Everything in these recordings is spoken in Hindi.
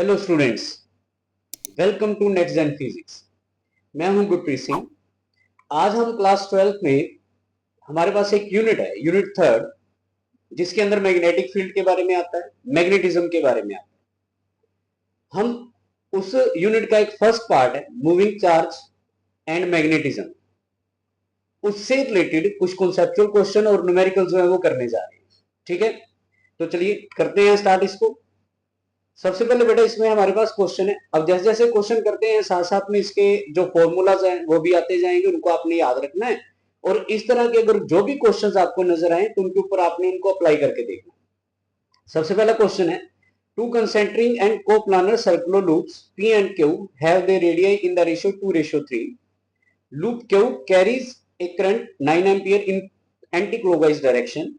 Hello students, welcome to next gen physics. मैं हूं गुरप्रीत सिंह। आज हम क्लास 12th में हमारे पास एक यूनिट है, यूनिट थर्ड, जिसके अंदर मैग्नेटिक फील्ड के बारे में आता है, मैग्नेटिज्म के बारे में आता है। हम उस यूनिट का एक फर्स्ट पार्ट है मूविंग चार्ज एंड मैग्नेटिज्म, उससे रिलेटेड कुछ कॉन्सेप्चुअल क्वेश्चन और न्यूमेरिकल जो है वो करने जा रहे हैं। ठीक है, तो चलिए करते हैं स्टार्ट इसको। सबसे पहले बेटा इसमें हमारे पास क्वेश्चन है। अब जैसे जैसे क्वेश्चन करते हैं साथ साथ में इसके जो फॉर्मूलाज हैं वो भी आते जाएंगे, उनको आपने याद रखना है। और इस तरह के अगर जो भी क्वेश्चंस आपको नजर आए तो उनके ऊपर आपने इनको अप्लाई करके देखना। सबसे पहला क्वेश्चन है, two concentric and coplanar circular loops P and Q have their radii in the ratio 2:3. Loop Q carries a current 9 ampere in anti-clockwise direction.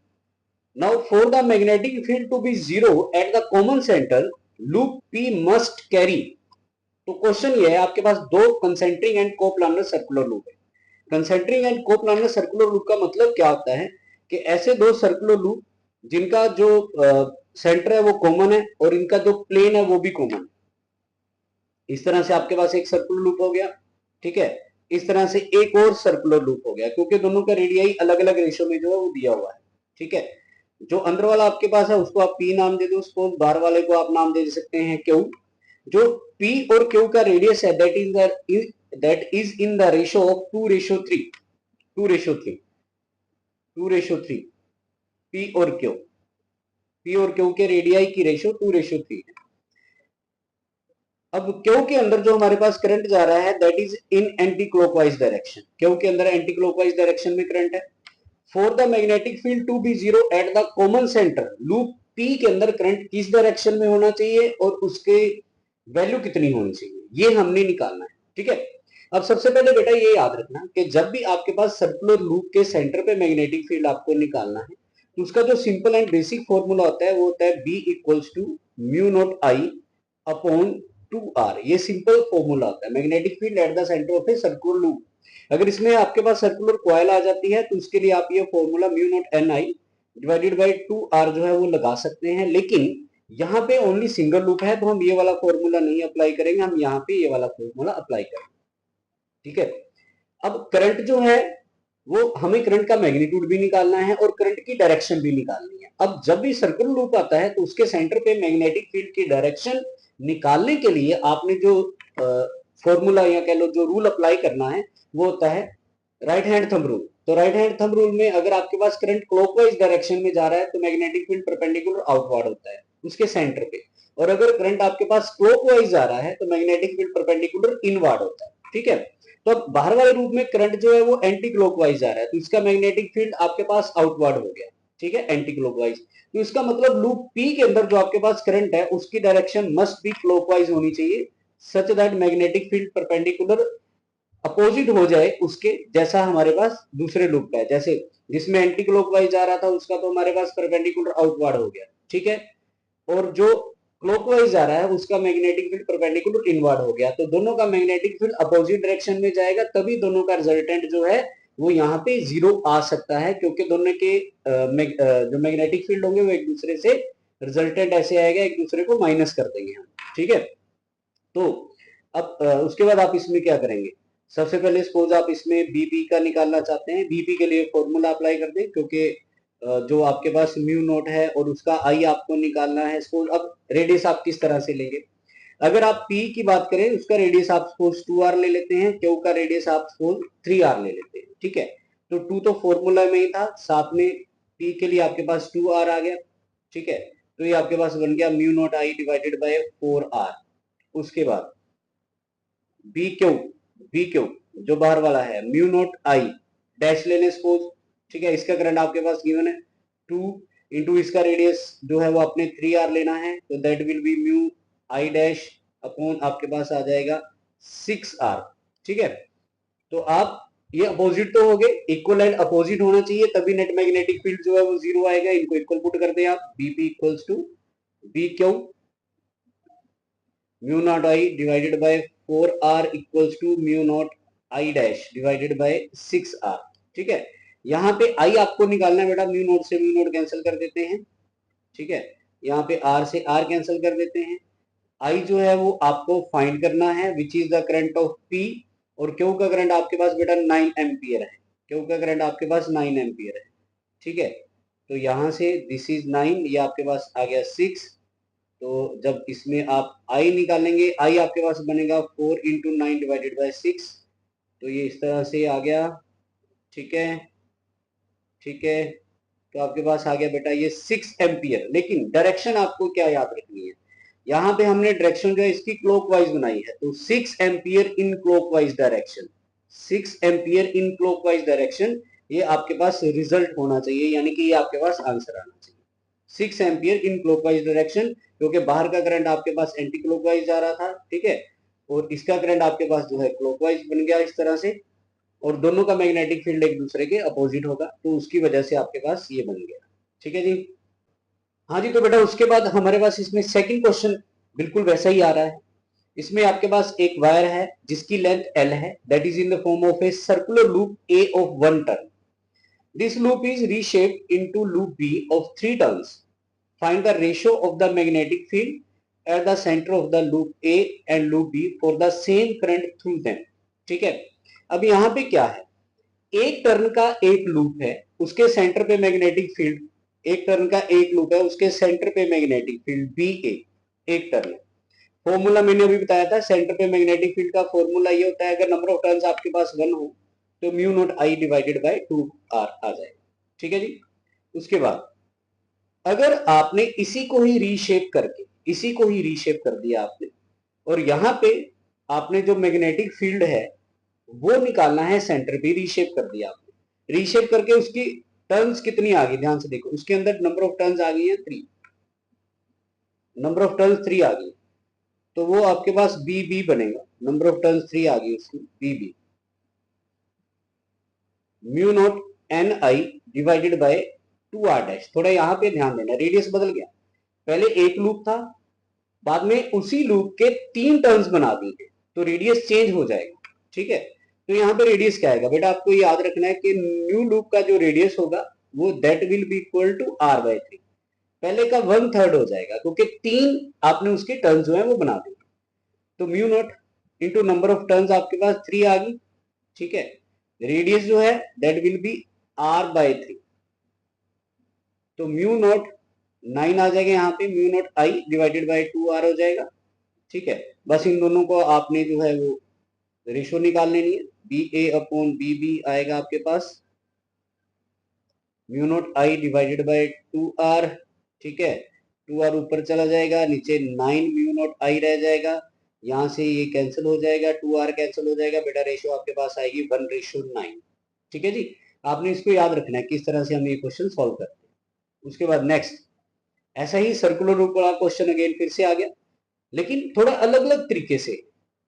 Now for the magnetic field to be zero at the common center, loop P must carry। तो क्वेश्चन ये है, आपके पास दो concentric and coplanar circular loop है। Concentric and coplanar circular loop का मतलब क्या होता है कि ऐसे दो सर्कुलर लूप जिनका जो सेंटर है वो कॉमन है और इनका जो प्लेन है वो भी कॉमन है। इस तरह से आपके पास एक सर्कुलर लूप हो गया, ठीक है। इस तरह से एक और सर्कुलर लूप हो गया, क्योंकि दोनों का रेडियाई अलग अलग रेशो में जो है वो दिया हुआ है, ठीक है। जो अंदर वाला आपके पास है उसको आप पी नाम दे दो, उसको बाहर वाले को आप नाम दे सकते हैं क्यू। जो पी और क्यू का रेडियस है that is in the ratio of 2:3। 2:3 2:3 P और क्यू, पी और क्यू के रेडियाई की रेशो 2:3 है। अब क्यू के अंदर जो हमारे पास करंट जा रहा है that is in anticlockwise direction. Q के अंदर एंटी क्लॉकवाइज डायरेक्शन में करंट है। For the magnetic field to be zero at the common centre, loop P के अंदर करंट किस डायरेक्शन में होना चाहिए और उसके वैल्यू कितनी होनी चाहिए, ये हमने निकालना है, ठीक है। अब सबसे पहले बेटा ये याद रखना कि जब भी आपके पास सर्कुलर लूप के सेंटर पे मैग्नेटिक फील्ड आपको निकालना है तो उसका जो सिंपल एंड बेसिक फॉर्मूला होता है वो होता है B equals to mu naught I upon 2r। ये सिंपल फॉर्मूला होता है magnetic field at the centre of a circular loop. अगर इसमें आपके पास सर्कुलर कॉइल आ जाती है तो उसके लिए आप ये formula mu naught N I divided by 2r जो है वो लगा सकते हैं। लेकिन यहाँ पे ओनली सिंगल लूप है तो हम ये वाला फॉर्मूला नहीं अप्लाई करेंगे, हम यहाँ पे ये वाला फॉर्मूला अप्लाई करेंगे, ठीक है। अब करंट जो है वो हमें करंट का मैग्नीट्यूड भी निकालना है और करंट की डायरेक्शन भी निकालनी है। अब जब भी सर्कुलर लूप आता है तो उसके सेंटर पे मैग्नेटिक फील्ड की डायरेक्शन निकालने के लिए आपने जो फॉर्मूला या कह लो जो रूल अप्लाई करना है वो होता है राइट हैंड थंब रूल। तो राइट हैंड थंब रूल में अगर आपके पास करंट क्लॉकवाइज डायरेक्शन में जा रहा है तो मैग्नेटिक फील्ड परपेंडिकुलर आउटवर्ड होता है उसके सेंटर पे, और अगर करंट आपके पास क्लॉकवाइज जा रहा है तो मैग्नेटिक फील्ड परपेंडिकुलर इनवर्ड होता है, ठीक है। तो अब बाहर वाले रूप में करंट जो है वो एंटी क्लॉकवाइज जा रहा है तो इसका मैग्नेटिक फील्ड आपके पास आउटवर्ड हो गया, ठीक है, एंटी क्लॉकवाइज। तो इसका मतलब लूप पी के अंदर जो आपके पास करंट है उसकी डायरेक्शन मस्ट बी क्लॉकवाइज होनी चाहिए, such that magnetic field perpendicular opposite हो जाए उसके, जैसा हमारे पास दूसरे लूप का है। जैसे जिसमें एंटी क्लॉकवाइज आ रहा था उसका तो हमारे पास परपेंडिकुलर आउटवर्ड हो गया, ठीक है, और जो क्लॉकवाइज आ रहा है उसका मैग्नेटिक फील्ड परपेंडिकुलर इनवर्ड हो गया। तो दोनों का मैग्नेटिक फील्ड अपोजिट डायरेक्शन में जाएगा, तभी दोनों का रिजल्टेंट जो है वो यहाँ पे जीरो आ सकता है, क्योंकि दोनों के जो मैग्नेटिक फील्ड होंगे वो एक दूसरे से रिजल्टेंट ऐसे आएगा, एक दूसरे को माइनस कर देंगे हम, ठीक है। तो अब उसके बाद आप इसमें क्या करेंगे, सबसे पहले सपोज आप इसमें बीपी का निकालना चाहते हैं, बीपी के लिए फॉर्मूला अप्लाई कर दें, क्योंकि जो आपके पास म्यू नोट है और उसका आई आपको निकालना है। सपोज अब रेडियस आप किस तरह से लेंगे, अगर आप पी की बात करें उसका रेडियस आप सपोज 2r ले लेते हैं, क्यू का रेडियस आप सपोज 3r ले लेते हैं, ठीक है। तो 2 तो फॉर्मूला में ही था, साथ में पी के लिए आपके पास 2r आ गया, ठीक है। तो ये आपके पास बन गया mu naught I divided by 4r। उसके बाद बी क्यू, बी क्यू जो बाहर वाला है म्यू नोट आई डैश लेने सपोज, ठीक है। इसका करंट आपके पास गिवन है 2 इंटू इसका रेडियस जो है वो आपने 3r लेना है, तो that will B mu I dash upon आपके पास आ जाएगा 6r, ठीक है। तो आप ये अपोजिट तो हो गए, इक्वल एंड अपोजिट होना चाहिए तभी नेट मैग्नेटिक फील्ड जो है वो जीरो आएगा। इनको इक्वल पुट कर दें आप, BP equals to B Q mu naught I divided by 4r equals to mu naught I dash divided by 6r, ठीक है। यहाँ पे i आपको निकालना है बेटा, म्यू नॉट से म्यू नॉट कैंसिल कर देते हैं, ठीक है। यहाँ पे r से r कैंसिल कर देते हैं, आई जो है वो आपको फाइंड करना है, which is the current of P, और क्यू का करंट आपके पास बेटा 9 एम्पियर है, क्यू का करंट आपके पास 9 एम्पियर है, ठीक है। तो यहां से दिस इज 9, ये आपके पास आ गया 6। तो जब इसमें आप आई निकालेंगे, आई आपके पास बनेगा 4 इंटू 9 डिवाइडेड बाई 6, तो ये इस तरह से आ गया, ठीक है, ठीक है। तो आपके पास आ गया बेटा ये 6 एम्पियर। लेकिन डायरेक्शन आपको क्या याद रखनी है, यहाँ पे हमने डायरेक्शन जो है इसकी क्लॉकवाइज बनाई है, तो 6 ampere in clockwise direction, 6 ampere in clockwise direction, ये आपके पास रिजल्ट होना चाहिए, यानी कि ये आपके पास आंसर आना चाहिए, 6 एम्पियर इन क्लॉकवाइज डायरेक्शन, क्योंकि बाहर का करंट आपके पास एंटी क्लॉकवाइज जा रहा था, ठीक है, और इसका करंट आपके पास जो है क्लॉकवाइज बन गया इस तरह से, और दोनों का मैग्नेटिक फील्ड एक दूसरे के अपोजिट होगा, तो उसकी वजह से आपके पास ये बन गया, ठीक है जी। हाँ जी, तो बेटा उसके बाद हमारे पास इसमें सेकंड क्वेश्चन बिल्कुल वैसा ही आ रहा है। इसमें आपके पास एक वायर है जिसकी लेंथ L है, that is in the form of a circular loop A of 1 turn. This loop is reshaped into loop B of 3 turns. Find the ratio of the magnetic field at the centre of the loop A and loop B for the same current through them. ठीक है, अब यहाँ पे क्या है, एक टर्न का एक लूप है, उसके सेंटर पे मैग्नेटिक फील्ड, एक टर्न का एक लूप है, उसके सेंटर पे मैग्नेटिक फील्ड बी ए, एक टर्न है। फॉर्मूला मैंने अभी बताया था, सेंटर पे मैग्नेटिक फील्ड का फॉर्मूला ये होता है, अगर नंबर ऑफ टर्न्स आपके पास 1 हो तो mu naught I divided by 2r आ जाएगा, ठीक है जी। उसके बाद अगर आपने इसी को ही रीशेप करके, इसी को ही रीशेप कर दिया आपने, और यहां पे आपने जो मैग्नेटिक फील्ड है वो निकालना है, सेंटर पे रीशेप कर दिया आपने, रीशेप करके उसकी टर्न्स कितनी आ गई, ध्यान से देखो, उसके अंदर नंबर ऑफ टर्न्स आ गई है 3, नंबर ऑफ टर्न्स 3 आ गई, तो वो आपके पास बी बी बनेगा, नंबर ऑफ टर्न्स 3 आ गई उसकी, B B mu naught N I divided by 2r dash. थोड़ा यहाँ पे ध्यान देना, रेडियस बदल गया, पहले एक लूप था, बाद में उसी लूप के 3 टर्न्स बना दिए, तो रेडियस चेंज हो जाएगा, ठीक है। तो यहाँ पे रेडियस क्या आएगा बेटा, आपको याद रखना है कि न्यू लूप का जो रेडियस होगा वो that will be equal to r by 3, पहले का 1/3 हो जाएगा, क्योंकि 3 आपने उसके टर्न्स जो है वो बना दिए, तो mu not into number of turns आपके पास 3 आ गई, ठीक है। रेडियस जो है that will be r by 3, तो म्यू नॉट 9 आ जाएगा यहाँ पे, mu naught I divided by 2r हो जाएगा, ठीक है। बस इन दोनों को आपने जो है वो रेशो निकाल लेनी है, B A upon B B आएगा आपके पास mu naught I divided by 2r, ठीक है, 2r ऊपर चला जाएगा, नीचे 9 म्यू नॉट आई रह जाएगा, यहाँ से ये कैंसिल हो जाएगा, 2r कैंसिल हो जाएगा, बेटा रेशो आपके पास आएगी 1:9, ठीक है जी। आपने इसको याद रखना है किस तरह से हम ये क्वेश्चन सॉल्व करते हैं। उसके बाद नेक्स्ट, ऐसा ही सर्कुलर रूप वाला क्वेश्चन अगेन फिर से आ गया, लेकिन थोड़ा अलग अलग तरीके से,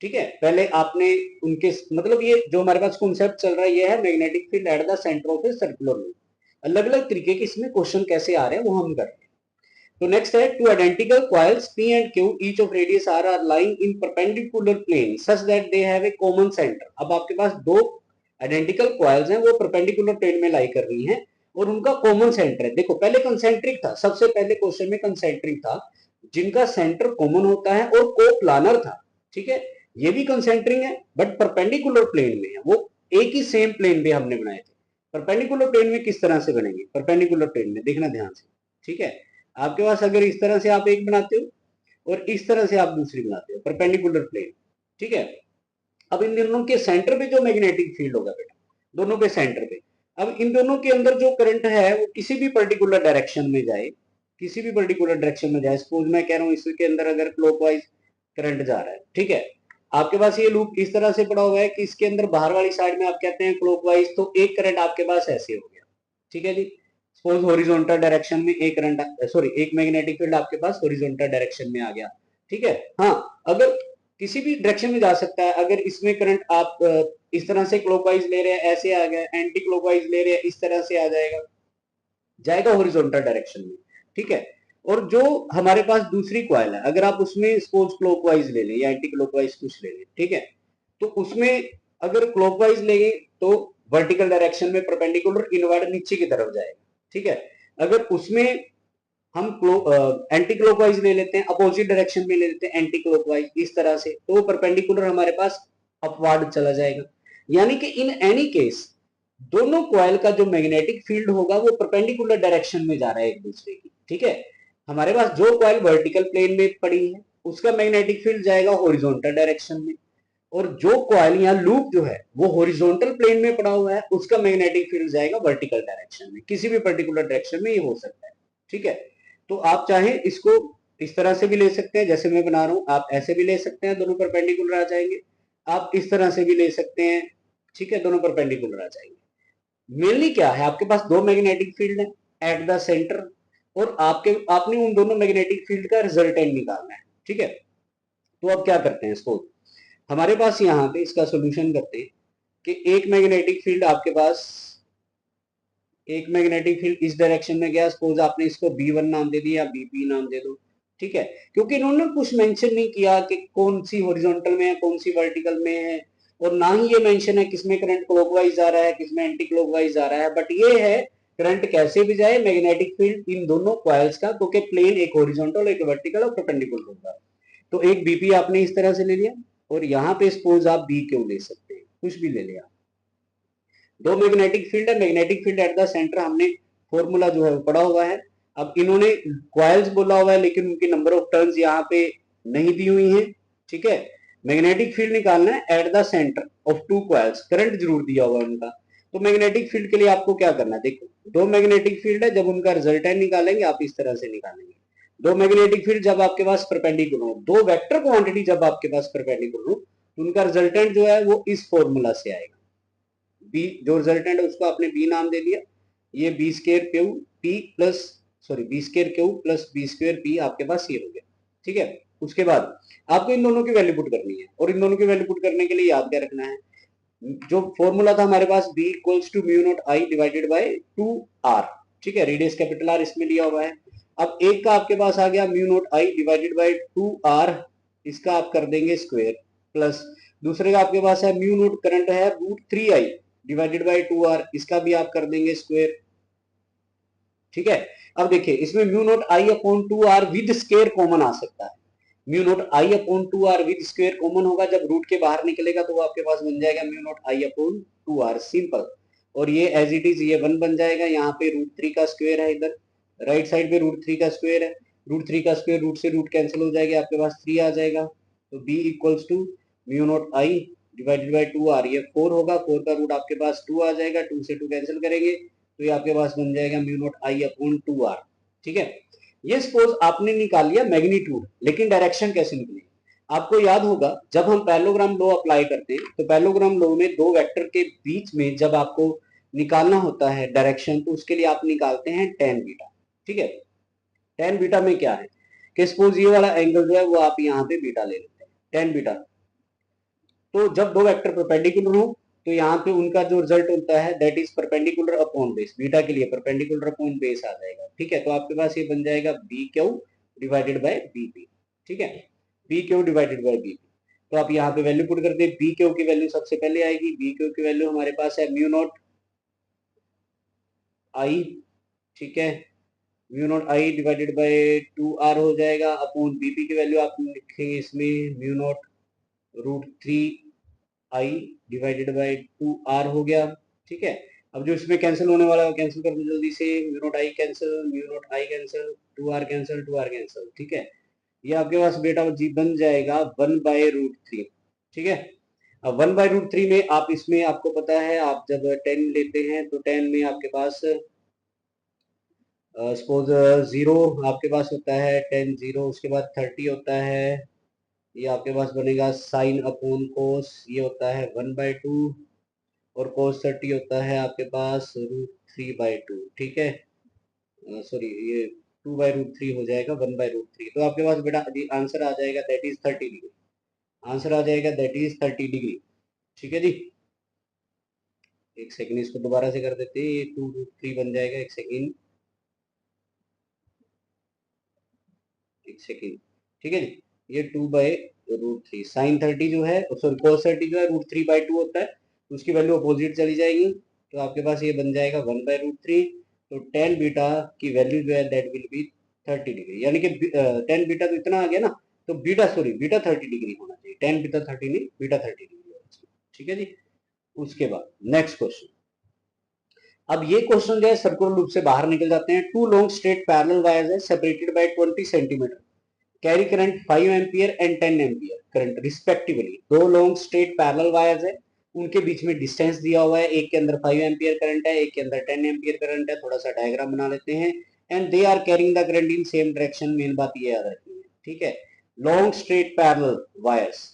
ठीक है। पहले आपने उनके मतलब ये जो हमारे पास कॉन्सेप्ट चल रहा है ये है magnetic field at the centre of a circular loop, अलग अलग तरीके के इसमें क्वेश्चन कैसे आ रहे हैं वो हम कर रहे हैं। तो नेक्स्ट है, two identical coils P and Q each of radius R are lying in perpendicular plane such that they have a common centre. अब आपके पास दो आइडेंटिकल कॉइल्स हैं, वो परपेंडिकुलर प्लेन में लाई कर रही हैं और उनका कॉमन सेंटर है। देखो पहले कंसेंट्रिक था, सबसे पहले क्वेश्चन में कंसेंट्रिक था, जिनका सेंटर कॉमन होता है और कोप्लानर था, ठीक है। ये भी कंसेंट्रिक है बट परपेंडिकुलर प्लेन में है, वो एक ही सेम प्लेन पे हमने बनाए थे। परपेंडिकुलर प्लेन में किस तरह से बनेंगे, परपेंडिकुलर प्लेन में देखना ध्यान से, ठीक है। आपके पास अगर इस तरह से आप एक बनाते हो और इस तरह से आप दूसरी बनाते हो, परपेंडिकुलर प्लेन, ठीक है। अब इन दोनों के सेंटर पे जो मैग्नेटिक फील्ड होगा बेटा, दोनों पे सेंटर पे, अब इन दोनों के अंदर जो करंट है वो किसी भी पर्टिकुलर डायरेक्शन में जाए, किसी भी पर्टिकुलर डायरेक्शन में जाए, सपोज मैं कह रहा हूं इसके अंदर अगर क्लॉकवाइज करंट जा रहा है, ठीक है। आपके पास ये लूप इस तरह से पड़ा हुआ है कि इसके अंदर बाहर वाली साइड में आप कहते हैं क्लॉकवाइज, तो एक करंट आपके पास ऐसे हो गया, ठीक है जी। सपोज हॉरिजॉन्टल डायरेक्शन में एक करंट, सॉरी एक मैग्नेटिक फील्ड आपके पास हॉरिजॉन्टल डायरेक्शन में आ गया, ठीक है। हाँ, अगर किसी भी डायरेक्शन में जा सकता है, अगर इसमें करंट आप इस तरह से क्लॉकवाइज ले रहे हैं, ऐसे आ गया, एंटी क्लॉकवाइज ले रहे हैं, इस तरह से आ जाएगा, जाएगा हॉरिजॉन्टल डायरेक्शन में, ठीक है। और जो हमारे पास दूसरी कॉइल है, अगर आप उसमें सपोज क्लॉकवाइज ले लें या एंटी क्लॉकवाइज कुछ ले लें, ठीक है, तो उसमें अगर क्लॉकवाइज लेंगे तो वर्टिकल डायरेक्शन में परपेंडिकुलर इनवर्ड नीचे की तरफ जाएगा, ठीक है। अगर उसमें हम एंटी क्लॉकवाइज ले लेते हैं, अपोजिट डायरेक्शन में ले लेते हैं एंटी क्लॉकवाइज, इस तरह से, तो वो परपेंडिकुलर हमारे पास अपवार्ड चला जाएगा। यानी कि इन एनी केस दोनों कॉइल का जो मैग्नेटिक फील्ड होगा वो परपेंडिकुलर डायरेक्शन में जा रहा है एक दूसरे की, ठीक है। हमारे पास जो कॉइल वर्टिकल प्लेन में पड़ी है उसका मैग्नेटिक फील्ड जाएगा हॉरिजॉन्टल डायरेक्शन में, और जो कॉइल या लूप जो है वो हॉरिजॉन्टल प्लेन में पड़ा हुआ है उसका मैग्नेटिक फील्ड जाएगा वर्टिकल डायरेक्शन में, किसी भी पर्टिकुलर डायरेक्शन में ये हो सकता है, ठीक है। तो आप चाहें इसको इस तरह से भी ले सकते हैं जैसे मैं बना रहा हूं, आप ऐसे भी ले सकते हैं दोनों परपेंडिकुलर आ जाएंगे, आप इस तरह से भी ले सकते हैं, ठीक है, दोनों परपेंडिकुलर आ जाएंगे। मेनली क्या है, आपके पास दो मैग्नेटिक फील्ड है एट द सेंटर, और आपने उन दोनों मैग्नेटिक फील्ड का रिजल्टेंट निकालना है, ठीक है। तो अब क्या करते हैं, इसको हमारे पास यहाँ पे इसका सोल्यूशन करते हैं कि एक मैग्नेटिक फील्ड आपके पास, एक मैग्नेटिक फील्ड इस डायरेक्शन में गया, सपोज आपने इसको B1 नाम दे दिया या BP नाम दे दो, ठीक है। क्योंकि इन्होंने कुछ मेंशन नहीं किया कि कौन सी हॉरिजॉन्टल में है कौन सी वर्टिकल में है, और ना ही ये मेंशन है किसमें करंट क्लॉकवाइज जा रहा है किसमें एंटी क्लॉकवाइज जा रहा है, बट ये है करंट कैसे भी जाए मैग्नेटिक फील्ड इन दोनों कॉइल्स का, क्योंकि प्लेन एक हॉरिजॉन्टल एक वर्टिकल और परपेंडिकुलर होगा। तो एक BP आपने इस तरह से ले लिया, और यहाँ पे सपोज आप B क्यों ले सकते हैं, कुछ भी ले लिया। दो मैग्नेटिक फील्ड है, magnetic field at the centre, हमने फॉर्मूला जो है वो पढ़ा हुआ है। अब इन्होंने कॉइल्स बोला हुआ है लेकिन उनकी नंबर ऑफ टर्न्स यहाँ पे नहीं दी हुई है, ठीक है। मैग्नेटिक फील्ड निकालना है eight the centre of two coils, current जरूर दिया हुआ है उनका। तो मैग्नेटिक फील्ड के लिए आपको क्या करना है, देखो दो मैग्नेटिक फील्ड है, जब उनका रिजल्टेंट निकालेंगे आप इस तरह से निकालेंगे। दो मैग्नेटिक फील्ड जब आपके पास परपेंडिकुलर हो, दो वेक्टर क्वांटिटी जब आपके पास परपेंडिकुलर हो, तो उनका रिजल्टेंट जो है वो इस फॉर्मूला से आएगा। बी जो रिजल्टेंट है उसको आपने बी नाम दे दिया, ये B square Q P plus, sorry B square Q plus B square P आपके पास ये हो गया, ठीक है। उसके बाद आपको इन दोनों की वैल्यू पुट करनी है, और इन दोनों की वैल्यू पुट करने के लिए याद क्या रखना है, जो फॉर्मूला था हमारे पास B equals to mu naught I divided by 2r, ठीक है, रेडियस कैपिटल आर इसमें लिया हुआ है। अब एक का आपके पास आ गया mu naught I divided by 2r, इसका आप कर देंगे स्क्वायर, प्लस दूसरे का आपके पास है म्यू नॉट करंट है √3i डिवाइडेड बाय 2r, इसका भी आप कर देंगे स्क्वायर, ठीक है। अब देखिए इसमें mu naught I upon 2r with square common आ सकता है, mu naught I upon 2r with square common होगा, जब रूट के बाहर निकलेगा तो वो आपके पास बन जाएगा mu naught I upon 2r simple, और ये एज इट इज ये 1 बन जाएगा, यहाँ पे √3 का स्क्वायर है, इधर राइट साइड पे √3 का स्क्वायर है, √3 का स्क्वायर रूट से रूट कैंसिल हो जाएगा, आपके पास 3 आ जाएगा, तो b equals to mu naught I divided by 2r, ये 4 होगा, 4 का रूट आपके पास 2 आ जाएगा, 2 से 2 कैंसिल करेंगे तो ये आपके पास बन जाएगा mu naught I upon 2r, ठीक है। ये सपोज आपने निकाल लिया मैग्नीट्यूड, लेकिन डायरेक्शन कैसे निकलेगी, आपको याद होगा जब हम पैरेललोग्राम लॉ अप्लाई करते हैं तो पैरेललोग्राम लॉ में दो वेक्टर के बीच में जब आपको निकालना होता है डायरेक्शन, तो उसके लिए आप निकालते हैं tan बीटा, ठीक है। tan बीटा में क्या है कि सपोज ये वाला एंगल जो है वो आप यहाँ पे बीटा ले लेते हैं tan बीटा, तो जब दो वेक्टर परपेंडिकुलर हो तो यहाँ पे उनका जो रिजल्ट होता है that is perpendicular upon base, beta के लिए परपेंडिकुलर अपॉन बेस आ जाएगा, ठीक है। तो आपके पास ये बन जाएगा B Q divided by BP, ठीक है, B Q divided by BP. तो आप यहाँ पे वैल्यू पुट कर दे, बी क्यू की वैल्यू सबसे पहले आएगी, बी क्यू की वैल्यू हमारे पास है म्यू नॉट आई, ठीक है, mu naught I divided by 2r हो जाएगा, अपॉन बीपी की वैल्यू आप लिखेंगे इसमें mu not √3 I divided by 2r हो गया, ठीक है। अब जो इसमें कैंसिल होने वाला है कैंसिल कर दो जल्दी से, mu naught I cancel, mu naught I cancel, 2r cancel 2r cancel, ठीक है। ये आपके पास बेटा जी बन जाएगा 1/√3, ठीक है। अब 1/√3 में आप इसमें आपको पता है आप जब 10 लेते हैं तो 10 में आपके पास सपोज 0 आपके पास होता है 10 0, उसके बाद 30 होता है, ये आपके पास बनेगा साइन अपॉन कोस, ये होता है 1/2, और कोस 30 होता है आपके पास √3/2, ठीक है, सॉरी ये 2/√3 हो जाएगा 1/√3, तो आपके पास बेटा आंसर आ जाएगा दैट इज 30 डिग्री, आंसर आ जाएगा दैट इज 30 डिग्री, ठीक है जी। एक सेकंड इसको दोबारा से कर देते हैं, ये 2√3 बन जाएगा, एक सेकंड, एक सेकंड, ठीक है जी। ये 2/√3 साइन 30 जो है, सॉरी कोस 30 जो है √3/2 होता है, तो उसकी वैल्यू अपोजिट चली जाएगी, तो आपके पास ये बन जाएगा 1/√3, तो tan बीटा की वैल्यू जो है दैट विल बी 30 डिग्री, यानी कि 10 बीटा तो इतना आ गया ना, तो बीटा 30 डिग्री होना चाहिए, 10 बीटा 30 नहीं, बीटा 30 डिग्री होना चाहिए। ठीक है जी। उसके बाद नेक्स्ट क्वेश्चन, अब ये क्वेश्चन जो है सर्कुलर लूप से बाहर निकल जाते हैं। Two long straight parallel wires है separated by 20 centimetre, carry current 5 ampere and 10 ampere current respectively. दो लॉन्ग स्ट्रेट पैरेलल वायर्स है, उनके बीच में डिस्टेंस दिया हुआ है, एक के अंदर 5 एम्पियर करंट है, एक के अंदर 10 एम्पियर करंट है। थोड़ा सा डायग्राम बना लेते हैं। And they are carrying the current in same direction, main बात ये याद रखनी है। ठीक है, long straight parallel wires,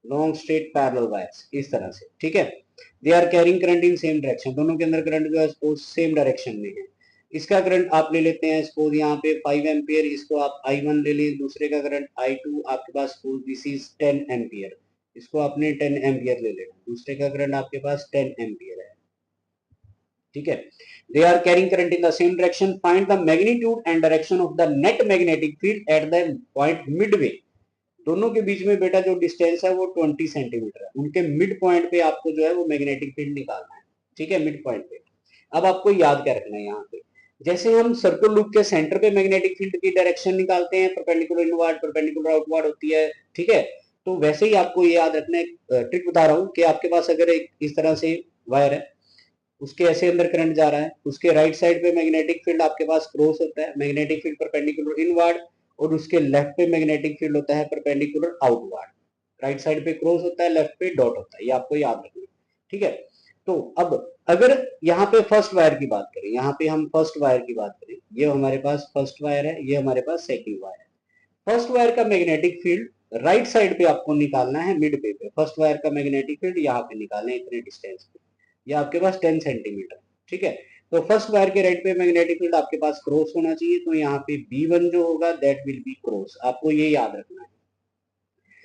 long straight parallel wires इस तरह से। ठीक है, they are carrying current in same direction, दोनों के अंदर करंट जो है वो सेम डायरेक्शन में है। इसका करंट आप ले लेते हैं सपोज यहाँ पे 5 एम्पियर, इसको आप I1 ले लें, दूसरे का करंट I2 आपके पास सपोज दिस इज 10 एम्पियर, इसको आपने 10 एम्पियर ले लेना, दूसरे का करंट आपके पास 10 एम्पियर है। ठीक है, they are carrying current in the same direction, find the magnitude and direction of the net magnetic field at the point midway. दोनों के बीच में बेटा जो डिस्टेंस है वो 20 सेंटीमीटर है, उनके मिड पॉइंट पे आपको जो है वो मैग्नेटिक फील्ड निकालना है। ठीक है, मिड पॉइंट पे। अब आपको याद क्या रखना है यहाँ पे, जैसे हम सर्कुलर लूप के सेंटर पे मैग्नेटिक फील्ड की डायरेक्शन निकालते हैं, परपेंडिकुलर इनवर्ड परपेंडिकुलर आउटवर्ड होती है। ठीक है, तो वैसे ही आपको ये याद रखना है, ट्रिक बता रहा हूँ कि आपके पास अगर एक इस तरह से वायर है, उसके ऐसे अंदर करंट जा रहा है, उसके राइट साइड पे मैग्नेटिक फील्ड आपके पास क्रॉस होता है, मैग्नेटिक फील्ड परपेंडिकुलर इनवर्ड, और उसके लेफ्ट पे मैग्नेटिक फील्ड होता है परपेंडिकुलर आउटवर्ड। राइट साइड पे क्रॉस होता है, लेफ्ट पे डॉट होता है, ये आपको याद रखना है। ठीक है, तो अब अगर यहाँ पे फर्स्ट वायर की बात करें, यहाँ पे हम फर्स्ट वायर की बात करें, ये हमारे पास फर्स्ट वायर है, ये हमारे पास सेकंड वायर है। फर्स्ट वायर का मैग्नेटिक फील्ड राइट साइड पे आपको निकालना है, मिड पे फर्स्ट वायर का मैग्नेटिक फील्ड यहाँ पे निकालना है, इतने डिस्टेंस पे, ये आपके पास 10 सेंटीमीटर। ठीक है, तो फर्स्ट वायर के राइट पे मैग्नेटिक फील्ड आपके पास क्रॉस होना चाहिए, तो यहाँ पे B1 जो होगा दैट विल बी क्रॉस, आपको ये याद रखना है।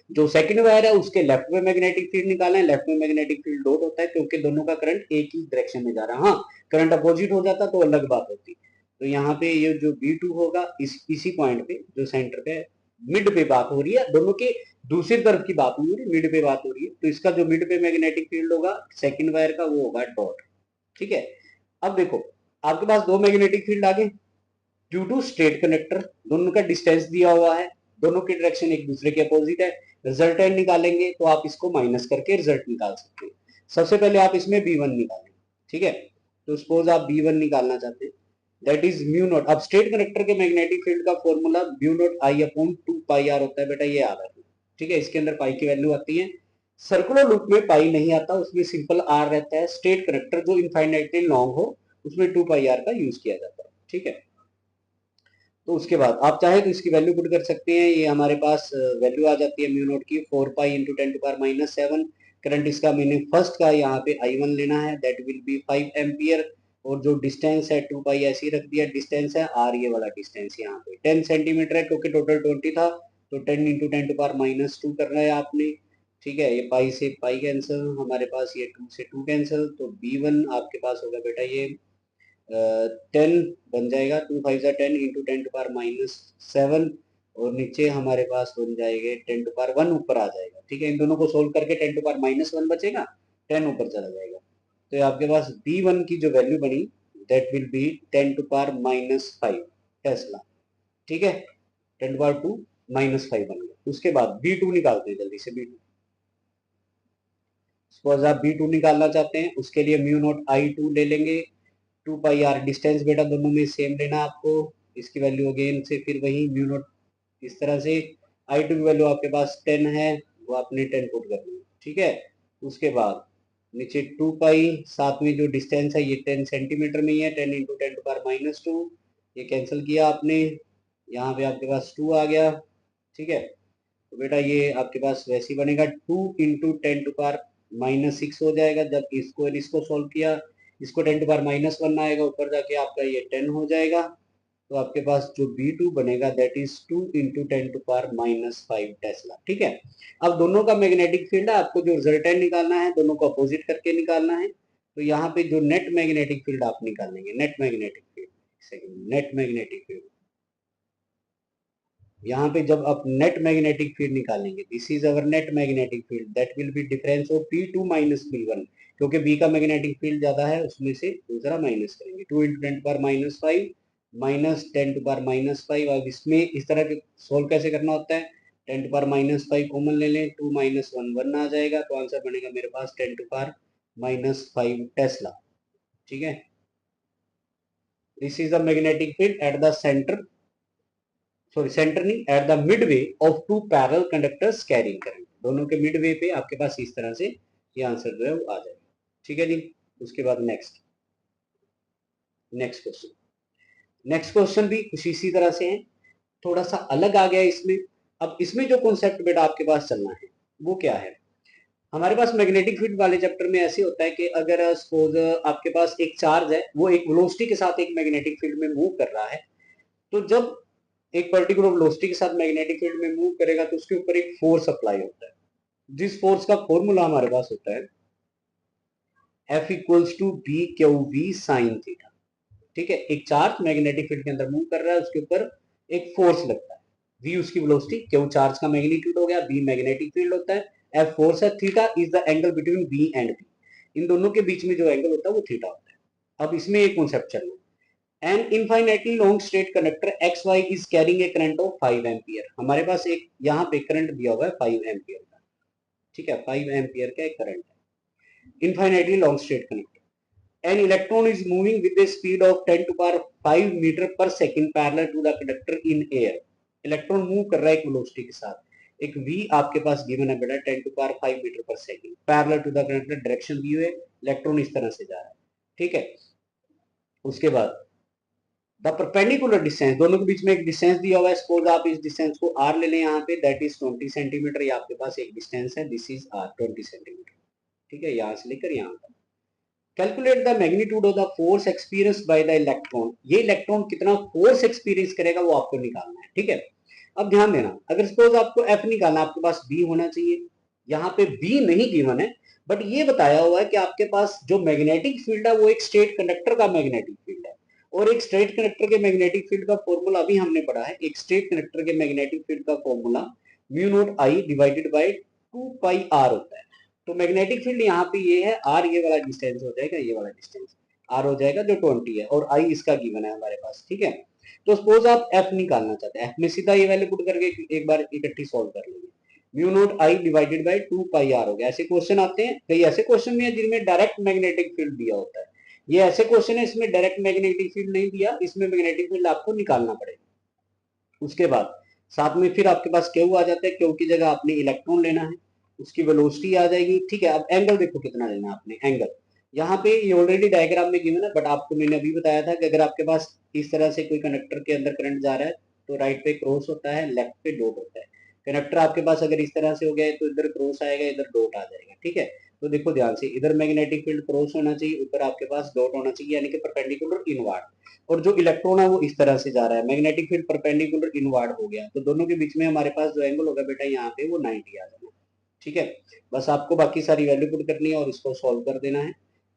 जो सेकंड वायर है उसके लेफ्ट में मैग्नेटिक फील्ड निकालना है, लेफ्ट में मैग्नेटिक फील्ड डॉट होता है क्योंकि दोनों का करंट एक ही डायरेक्शन में जा रहा है। हाँ, करंट अपोजिट हो जाता तो अलग बात होती। तो यहाँ पे ये जो B2 होगा इसी पॉइंट पे जो सेंटर पे मिड पे बात हो रही है, दोनों के दूसरी तरफ की बात नहीं हो रही, मिड पे बात हो रही है, तो इसका जो मिड पे मैग्नेटिक फील्ड होगा सेकंड वायर का वो होगा डॉट। ठीक है, अब देखो आपके पास दो मैग्नेटिक फील्ड आ गए ड्यू टू स्ट्रेट कनेक्टर, दोनों का डिस्टेंस दिया हुआ है, दोनों की डायरेक्शन एक दूसरे के अपोजिट है। रिजल्टेंट निकालेंगे तो आप इसको माइनस करके रिजल्ट निकाल सकते हैं। सबसे पहले आप इसमें B1 निकालें। ठीक है, तो सपोज आप B1 निकालना चाहते हैं, दैट इज म्यू नॉट। अब स्ट्रेट कनेक्टर के मैग्नेटिक फील्ड का formula mu naught I upon 2 pi R होता है बेटा, ये याद रखना। ठीक है, इसके अंदर पाई की वैल्यू आती है, सर्कुलर लूप में पाई नहीं आता, उसमें सिंपल आर रहता है। स्ट्रेट कनेक्टर जो इनफाइनाइटली लॉन्ग हो उसमें 2 पाई आर का यूज किया जाता है। ठीक है, तो उसके बाद आप चाहे तो इसकी वैल्यू पुट कर सकते हैं, ये हमारे पास वैल्यू आ जाती है म्यू नॉट की 4 pi into 10 to power minus 7। Current इसका मैंने फर्स्ट का यहाँ पे I1 लेना है, दैट विल बी 5 एम्पियर, और जो डिस्टेंस है 2 पाई ऐसे ही रख दिया, डिस्टेंस है R, ये वाला डिस्टेंस यहाँ पे 10 सेंटीमीटर है क्योंकि टोटल 20 था, तो 10 इंटू 10 टू पावर माइनस 2 करना है आपने। ठीक है, ये पाई से पाई कैंसिल, हमारे पास ये 2 से 2 कैंसिल, तो B1 आपके पास होगा बेटा ये 10 बन जाएगा, 2 5 जा 10 इंटू 10 टू पावर माइनस 7, और नीचे हमारे पास बन जाएंगे 10 टू पावर 1 ऊपर आ जाएगा। ठीक है, इन दोनों को सोल्व करके 10 टू पावर माइनस 1 बचेगा, 10 ऊपर चला जाएगा, तो आपके पास B1 की जो वैल्यू बनी that will be 10 to power minus 5 tesla. ठीक है, 10 टू पावर 2 माइनस 5 बन गया। उसके बाद B2 निकालते हैं जल्दी से। B2 सपोज आप B2 निकालना चाहते हैं, उसके लिए म्यू नॉट I2 ले लेंगे, 2 पाई आर, डिस्टेंस बेटा दोनों में सेम लेना आपको, इसकी वैल्यू अगेन से फिर वही म्यू नॉट इस तरह से। I2 की वैल्यू आपके पास 10 है, वो आपने 10 पुट करनी है। ठीक है, उसके बाद नीचे 2 पाई, साथ में जो डिस्टेंस है ये 10 सेंटीमीटर में ही है, 10 इंटू 10 टू पावर माइनस 2, ये कैंसिल किया आपने, यहाँ पे आपके पास 2 आ गया। ठीक है, तो बेटा ये आपके पास वैसे ही बनेगा, 2 इंटू 10 टू पावर माइनस 6 हो जाएगा, जब इसको सॉल्व किया, इसको 10 टू पावर माइनस 1 आएगा, ऊपर जाके आपका ये 10 हो जाएगा, तो आपके पास जो B2 बनेगा that is 2 into 10 to power minus 5 tesla. ठीक है, अब दोनों का मैग्नेटिक फील्ड है, आपको जो रिजल्टेंट निकालना है दोनों को अपोजिट करके निकालना है, तो यहाँ पे जो नेट मैग्नेटिक फील्ड आप निकालेंगे, net magnetic field, second net magnetic field, यहाँ पे जब आप नेट मैग्नेटिक फील्ड निकालेंगे, this is our net magnetic field that will B difference of P2 minus P1, क्योंकि B का मैग्नेटिक फील्ड ज्यादा है उसमें से दूसरा माइनस करेंगे, 2 इंटू 10 पावर माइनस 5 -10⁻⁵। अब इसमें इस तरह के सोल्व कैसे करना होता है, 10⁻⁵ कॉमन ले लें, 2 - 1 1 आ जाएगा, तो आंसर बनेगा मेरे पास 10⁻⁵ टेस्ला। ठीक है, this is the magnetic field at the centre, sorry centre नहीं, at the midway of two parallel conductors carrying current. दोनों के मिडवे पे आपके पास इस तरह से ये आंसर जो है वो आ जाएगा। ठीक है जी, उसके बाद नेक्स्ट क्वेश्चन भी कुछ इसी तरह से है, थोड़ा सा अलग आ गया इसमें। अब इसमें जो कॉन्सेप्ट बेटा आपके पास चलना है वो क्या है, हमारे पास मैग्नेटिक फील्ड वाले चैप्टर में ऐसे होता है कि अगर सपोज आपके पास एक चार्ज है, वो एक वेलोसिटी के साथ एक मैग्नेटिक फील्ड में मूव कर रहा है, तो जब एक पर्टिकुलर वेलोसिटी के साथ मैग्नेटिक फील्ड में मूव करेगा तो उसके ऊपर एक फोर्स अप्लाई होता है, जिस फोर्स का फॉर्मूला हमारे पास होता है F equals to B Q V sine theta. ठीक है, एक चार्ज मैग्नेटिक फील्ड के अंदर मूव कर रहा है, उसके ऊपर एक फोर्स लगता है, v उसकी वेलोसिटी, क्यू चार्ज का मैग्नीट्यूड हो गया, b मैग्नेटिक फील्ड होता है, f फोर्स है, theta is the angle between b and b, इन दोनों के बीच में जो एंगल होता है वो थीटा होता है। अब इसमें एक कॉन्सेप्ट चलना, an infinitely long straight conductor X Y is carrying a current of 5 ampere. हमारे पास एक यहाँ पे करंट दिया हुआ है 5 एम्पियर का। ठीक है, 5 एम्पियर का एक करंट है, infinitely long straight conductor. An electron is moving with a speed of 10 to power 5 metre per second parallel to the conductor in air. Electron move कर रहा है एक वेलोसिटी के साथ, एक v आपके पास गिवन है बेटा 10 to power 5 metre per second, parallel to the conductor, direction दी हुई है, इलेक्ट्रॉन इस तरह से जा रहा है। ठीक है, उसके बाद द परपेंडिकुलर डिस्टेंस, दोनों के बीच में एक डिस्टेंस दिया हुआ है, सपोज आप इस डिस्टेंस को r ले लें यहाँ पे, दैट इज 20 सेंटीमीटर, ये आपके पास एक डिस्टेंस है, दिस इज r 20 सेंटीमीटर। ठीक है, यहाँ से लेकर यहाँ तक। Calculate the magnitude of the force experience by the electron, ये इलेक्ट्रॉन कितना फोर्स एक्सपीरियंस करेगा वो आपको निकालना है। ठीक है, अब ध्यान देना, अगर सपोज आपको F निकालना, आपके पास B होना चाहिए, यहाँ पे B नहीं गिवन है, बट ये बताया हुआ है कि आपके पास जो मैग्नेटिक फील्ड है वो एक स्ट्रेट कंडक्टर का मैग्नेटिक फील्ड है, और एक स्ट्रेट कंडक्टर के मैग्नेटिक फील्ड का फॉर्मूला अभी हमने पढ़ा है, एक स्ट्रेट कंडक्टर के मैग्नेटिक फील्ड का formula mu naught I divided by 2 pi R होता है। तो मैग्नेटिक फील्ड यहाँ पे ये है आर, ये वाला डिस्टेंस हो जाएगा, ये वाला डिस्टेंस आर हो जाएगा जो 20 है, और आई इसका गिवन है हमारे पास। ठीक है, तो सपोज आप एफ निकालना चाहते हैं, एफ में सीधा ये वैल्यू पुट करके एक बार इकट्ठी सॉल्व कर लेंगे, mu naught I divided by 2 pi R हो गया। ऐसे क्वेश्चन आते हैं, कई ऐसे क्वेश्चन भी है जिनमें डायरेक्ट मैग्नेटिक फील्ड दिया होता है, ये ऐसे क्वेश्चन है इसमें डायरेक्ट मैग्नेटिक फील्ड नहीं दिया, इसमें मैग्नेटिक फील्ड आपको निकालना पड़ेगा। उसके बाद साथ में फिर आपके पास क्यू आ जाता है, क्यू की जगह आपने इलेक्ट्रॉन लेना है, उसकी वेलोसिटी आ जाएगी। ठीक है, अब एंगल देखो कितना लेना है आपने, एंगल यहाँ पे ये ऑलरेडी डायग्राम में गिवन है, बट आपको मैंने अभी बताया था कि अगर आपके पास इस तरह से कोई कंडक्टर के अंदर करंट जा रहा है तो राइट पे क्रॉस होता है, लेफ्ट पे डॉट होता है। कंडक्टर आपके पास अगर इस तरह से हो गया है तो इधर क्रॉस आएगा, इधर डॉट आ जाएगा। ठीक है, तो देखो ध्यान से, इधर मैग्नेटिक फील्ड क्रॉस होना चाहिए, ऊपर आपके पास डॉट होना चाहिए, यानी कि परपेंडिकुलर इनवर्ड, और जो इलेक्ट्रॉन है वो इस तरह से जा रहा है, मैग्नेटिक फील्ड परपेंडिकुलर इनवर्ड हो गया, तो दोनों के बीच में हमारे पास जो एंगल होगा बेटा यहाँ पे वो 90 आ जाना। ठीक है, बस आपको बाकी सारी वैल्यू पुट करनी है और इसको सॉल्व कर देना है।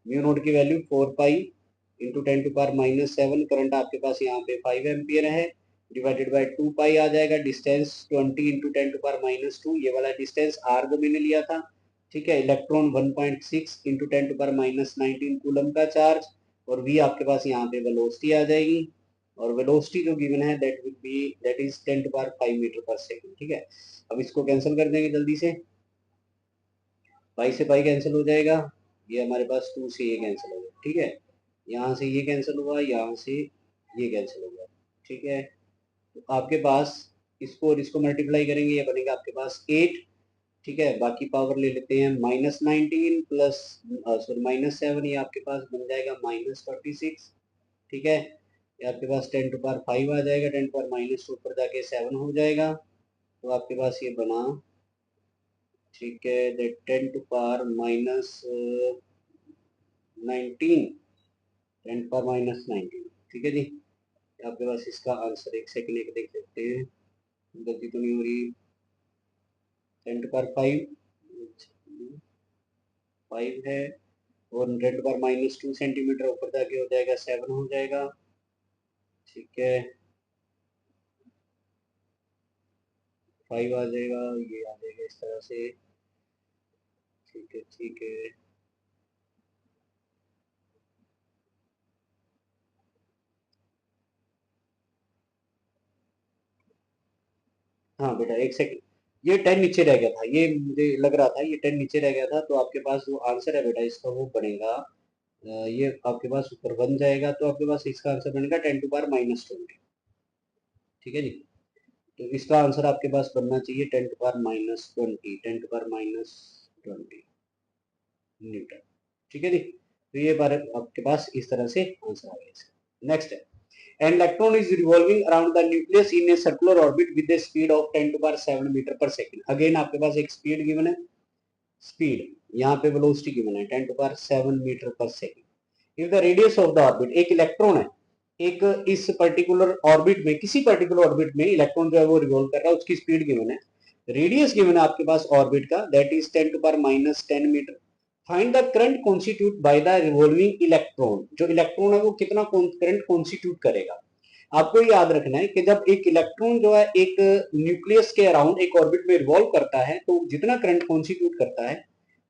म्यू नोट की value 4 pi into 10 to power -7, current आपके पास यहाँ पे 5 एम्पियर है, डिवाइडेड बाय 2 पाई आ जाएगा, डिस्टेंस 20 इंटू 10 टू पावर -2, ये वाला डिस्टेंस आर जो मैंने लिया था। ठीक है, electron 1.6 into 10 to power -19 coulomb का चार्ज, और v आपके पास यहाँ पे वेलोसिटी आ जाएगी, और वेलोसिटी जो गिवन है that will be, that is 10 to power 5 metre per second. ठीक है, अब इसको कैंसिल कर देंगे जल्दी से, पाई से पाई कैंसिल हो जाएगा, ये हमारे पास 2 से ये कैंसिल हो गया। ठीक है, यहाँ से ये कैंसिल हुआ, यहाँ से ये कैंसिल हो गया। ठीक है, तो आपके पास इसको और इसको मल्टीप्लाई करेंगे, ये बनेगा आपके पास 8। ठीक है, बाकी पावर ले लेते हैं, -19 प्लस सॉरी -7, ये आपके पास बन जाएगा -46। ठीक है, ये आपके पास 10 टू पावर 5 आ जाएगा, 10 पावर -2 ऊपर जाके 7 हो जाएगा, तो आपके पास ये बना। ठीक है, 10 टू पावर -19, 10 पावर -19। ठीक है जी, आपके पास इसका आंसर, एक सेकंड एक देख लेते हैं, गलती तो नहीं हो रही, 10 टू पावर 5 है, और 10 टू पावर -2 सेंटीमीटर ऊपर जाके हो जाएगा 7 हो जाएगा। ठीक है, 5 आ जाएगा, ये आ जाएगा इस तरह से। ठीक है, ठीक है, हाँ बेटा एक सेकंड, ये 10 नीचे रह गया था, ये मुझे लग रहा था ये 10 नीचे रह गया था, तो आपके पास जो आंसर है बेटा इसका वो बनेगा ये आपके पास ऊपर बन जाएगा, तो आपके पास इसका आंसर बनेगा 10⁻⁻20। ठीक है जी, तो इसका आंसर आपके पास बनना चाहिए 10⁻⁻20, 10⁻⁻20 न्यूटन। ठीक है जी, तो ये बार आपके पास इस तरह से आंसर आ गया इसका। नेक्स्ट है, an electron is revolving around the nucleus in a circular orbit with a speed of 10⁻7 metre per second. Again आपके पास एक स्पीड गिवन है, स्पीड यहाँ पे वेलोसिटी गिवन है 10⁻7 metre per second. If the radius of the orbit, एक इलेक्ट्रॉन है, एक इस पर्टिकुलर ऑर्बिट में, किसी पर्टिकुलर ऑर्बिट में इलेक्ट्रॉन जो है वो रिवॉल्व कर रहा है, उसकी स्पीड गिवन है, रेडियस गिवन है आपके पास ऑर्बिट का, that is 10⁻10 metre. Find the current constitute by the revolving electron, जो इलेक्ट्रॉन है वो कितना करंट कॉन्स्टिट्यूट करेगा। आपको याद रखना है कि जब एक इलेक्ट्रॉन जो है एक न्यूक्लियस के अराउंड एक ऑर्बिट में रिवॉल्व करता है, तो जितना करंट कॉन्स्टिट्यूट करता है,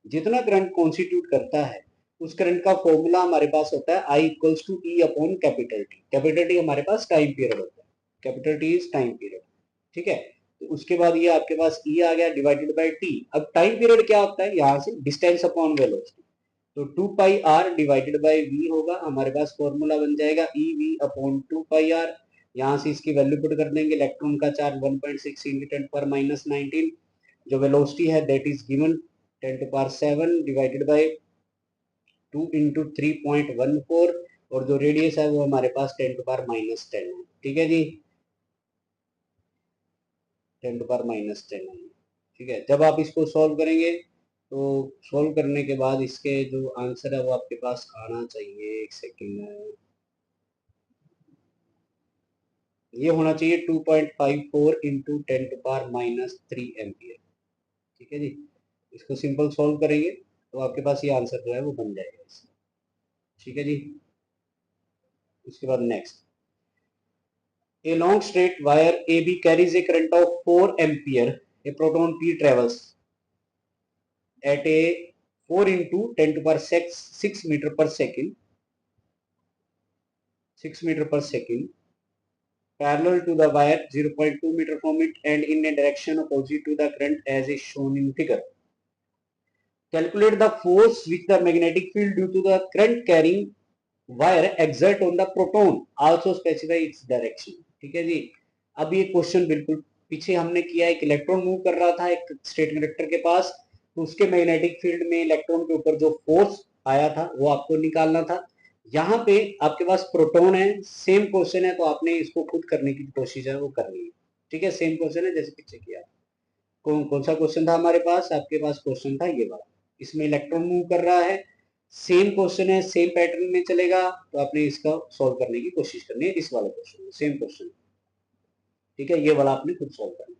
जितना करंट कॉन्स्टिट्यूट करता है, उस करंट का फॉर्मूला हमारे पास होता है I equals to E upon capital T. Capital T हमारे पास टाइम पीरियड होता है, capital T is time period. ठीक है, तो उसके बाद ये आपके पास E आ गया डिवाइडेड बाय टी। अब टाइम पीरियड क्या होता है, यहाँ से डिस्टेंस अपॉन वेलोसिटी, तो 2 pi R divided by V होगा, हमारे पास फॉर्मूला बन जाएगा E V upon 2 pi R. यहाँ से इसकी वैल्यू पुट कर देंगे, इलेक्ट्रॉन का चार्ज 1.6 इंटू 10⁻⁻19, जो वेलोसिटी है that is given 10⁻7 divided by 2 into 3.14, और जो रेडियस है वो हमारे पास 10⁻10 है। ठीक है जी, 10⁻10 है। ठीक है, जब आप इसको सॉल्व करेंगे तो सॉल्व करने के बाद इसके जो आंसर है वो आपके पास आना चाहिए, एक सेकेंड, ये होना चाहिए 2.54 इंटू 10⁻³ एम्पियर। ठीक है जी, इसको सिंपल सॉल्व करेंगे तो आपके पास ये आंसर जो है वो बन जाएगा इसका। ठीक है जी, उसके बाद next, a long straight wire AB carries a current of 4 ampere, a proton P travels at a 4 into 10 to power 6 meter per second, 6 meter per second, parallel to the wire 0.2 meter from it and in a direction opposite to the current as is shown in figure. Calculate the force which the magnetic field due to the current carrying wire exert on the proton, also specify its direction. ठीक है जी, अब ये क्वेश्चन बिल्कुल पीछे हमने किया, एक इलेक्ट्रॉन मूव कर रहा था एक स्टेट कंडक्टर के पास, तो उसके मैग्नेटिक फील्ड में इलेक्ट्रॉन के ऊपर जो फोर्स आया था वो आपको निकालना था। यहाँ पे आपके पास प्रोटॉन है, सेम क्वेश्चन है, तो आपने इसको खुद करने की कोशिश है वो करनी है। ठीक है, सेम क्वेश्चन है जैसे पीछे किया। कौन सा क्वेश्चन था हमारे पास, आपके पास क्वेश्चन था ये वाला, इसमें इलेक्ट्रॉन मूव कर रहा है, सेम क्वेश्चन है, सेम पैटर्न में चलेगा, तो आपने इसका सॉल्व करने की कोशिश करनी है, इस वाले क्वेश्चन में सेम क्वेश्चन। ठीक है, ये वाला आपने खुद सॉल्व करना है।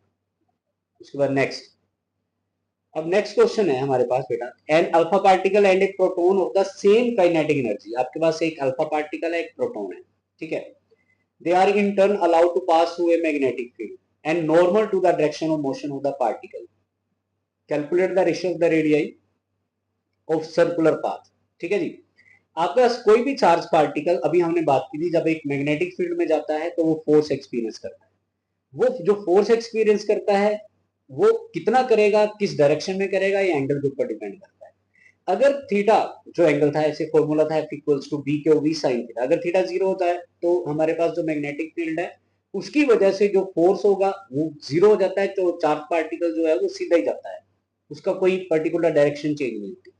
उसके बाद नेक्स्ट, अब नेक्स्ट क्वेश्चन है हमारे पास बेटा, एन अल्फा पार्टिकल एंड एक proton of the same kinetic energy. आपके पास एक अल्फा पार्टिकल है, एक प्रोटॉन है। ठीक है, they are in turn allowed to pass through a magnetic field and normal to the direction of motion of the particle. Calculate the ratio of the radius of circular path. ठीक है जी, आपके पास कोई भी चार्ज पार्टिकल, अभी हमने बात की थी, जब एक मैग्नेटिक फील्ड में जाता है तो वो फोर्स एक्सपीरियंस करता है। वो जो फोर्स एक्सपीरियंस करता है वो कितना करेगा, किस डायरेक्शन में करेगा, ये एंगल के ऊपर डिपेंड करता है। अगर थीटा जो एंगल था, ऐसे फॉर्मूला था F equals to B Q V sine theta, अगर थीटा 0 होता है तो हमारे पास जो मैग्नेटिक फील्ड है उसकी वजह से जो फोर्स होगा वो 0 हो जाता है, तो चार्ज पार्टिकल जो है वो सीधा ही जाता है, उसका कोई पर्टिकुलर डायरेक्शन चेंज नहीं होती।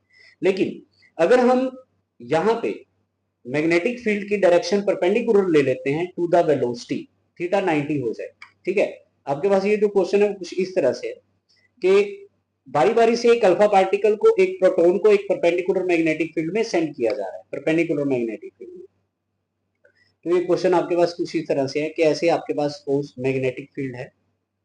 लेकिन अगर हम यहाँ पे मैग्नेटिक फील्ड की डायरेक्शन परपेंडिकुलर ले लेते हैं टू द वेलोसिटी, थीटा 90 हो जाए। ठीक है, आपके पास ये जो क्वेश्चन है वो कुछ इस तरह से है कि बारी बारी से एक अल्फा पार्टिकल को, एक प्रोटॉन को एक परपेंडिकुलर मैग्नेटिक फील्ड में सेंड किया जा रहा है, परपेंडिकुलर मैग्नेटिक फील्ड में। तो ये क्वेश्चन आपके पास कुछ इस तरह से है कि ऐसे आपके पास मैग्नेटिक फील्ड है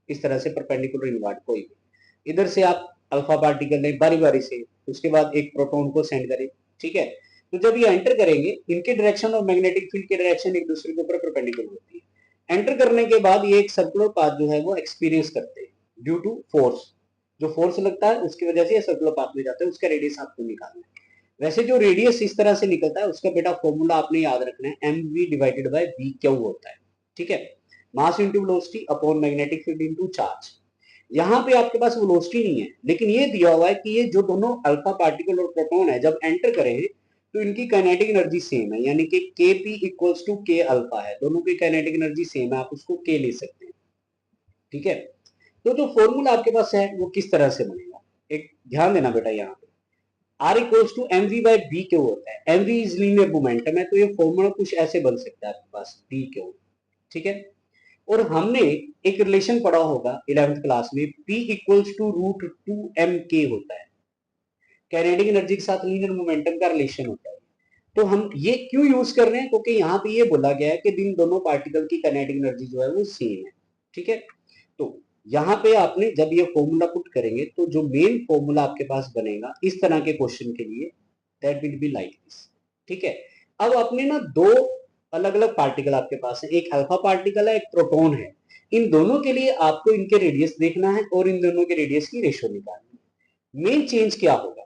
इस तरह से परपेंडिकुलर इनवर्ट, कोई भी इधर से आप अल्फा पार्टिकल लें बारी बारी से, उसके बाद एक प्रोटॉन को सेंड करें। ठीक है, तो जब ये एंटर करेंगे, इनके डायरेक्शन और मैग्नेटिक फील्ड की डायरेक्शन एक दूसरे के ऊपर परपेंडिकुलर होती है। एंटर करने के बाद ये एक सर्कुलर पाथ जो है वो एक्सपीरियंस करते हैं ड्यू टू फोर्स, जो फोर्स लगता है उसकी वजह से ये सर्कुलर पाथ में जाता है, उसका रेडियस आपको निकालना है। वैसे जो रेडियस इस तरह से निकलता है उसका बेटा फॉर्मूला आपने याद रखना है, M V divided by V Q होता है। ठीक है, mass into velocity upon magnetic field into charge. यहाँ पे आपके पास वेलोसिटी नहीं है, लेकिन ये दिया हुआ है कि ये जो दोनों अल्फा पार्टिकल और प्रोटॉन है जब एंटर करें तो इनकी काइनेटिक एनर्जी सेम है, यानी कि के पी इक्वल्स टू के अल्फा है, दोनों की काइनेटिक एनर्जी सेम है, आप उसको के ले सकते हैं। ठीक है, तो जो फॉर्मूला आपके पास है वो किस तरह से बनेगा, एक ध्यान देना बेटा, यहाँ पे R equals to M V by B Q होता है, M V is linear momentum है, तो ये फॉर्मूला कुछ ऐसे बन सकता है आपके पास बी क्यू। ठीक है, और हमने एक रिलेशन पढ़ा होगा 11th क्लास में, P equals to root 2m k होता है, काइनेटिक एनर्जी के साथ लीनियर मोमेंटम का रिलेशन होता है। तो हम ये क्यों यूज कर रहे हैं, क्योंकि यहाँ पे ये बोला गया है कि इन दोनों पार्टिकल की काइनेटिक एनर्जी जो है वो सेम है। ठीक है, तो यहाँ पे आपने जब ये फॉर्मूला पुट करेंगे तो जो मेन फॉर्मूला आपके पास बनेगा इस तरह के क्वेश्चन के लिए, that will be like this. ठीक है, अब अपने ना दो अलग अलग पार्टिकल आपके पास है, एक अल्फा पार्टिकल है, एक प्रोटॉन है, इन दोनों के लिए आपको इनके रेडियस देखना है और इन दोनों के रेडियस की रेशियो निकालनी है। मेन चेंज क्या होगा,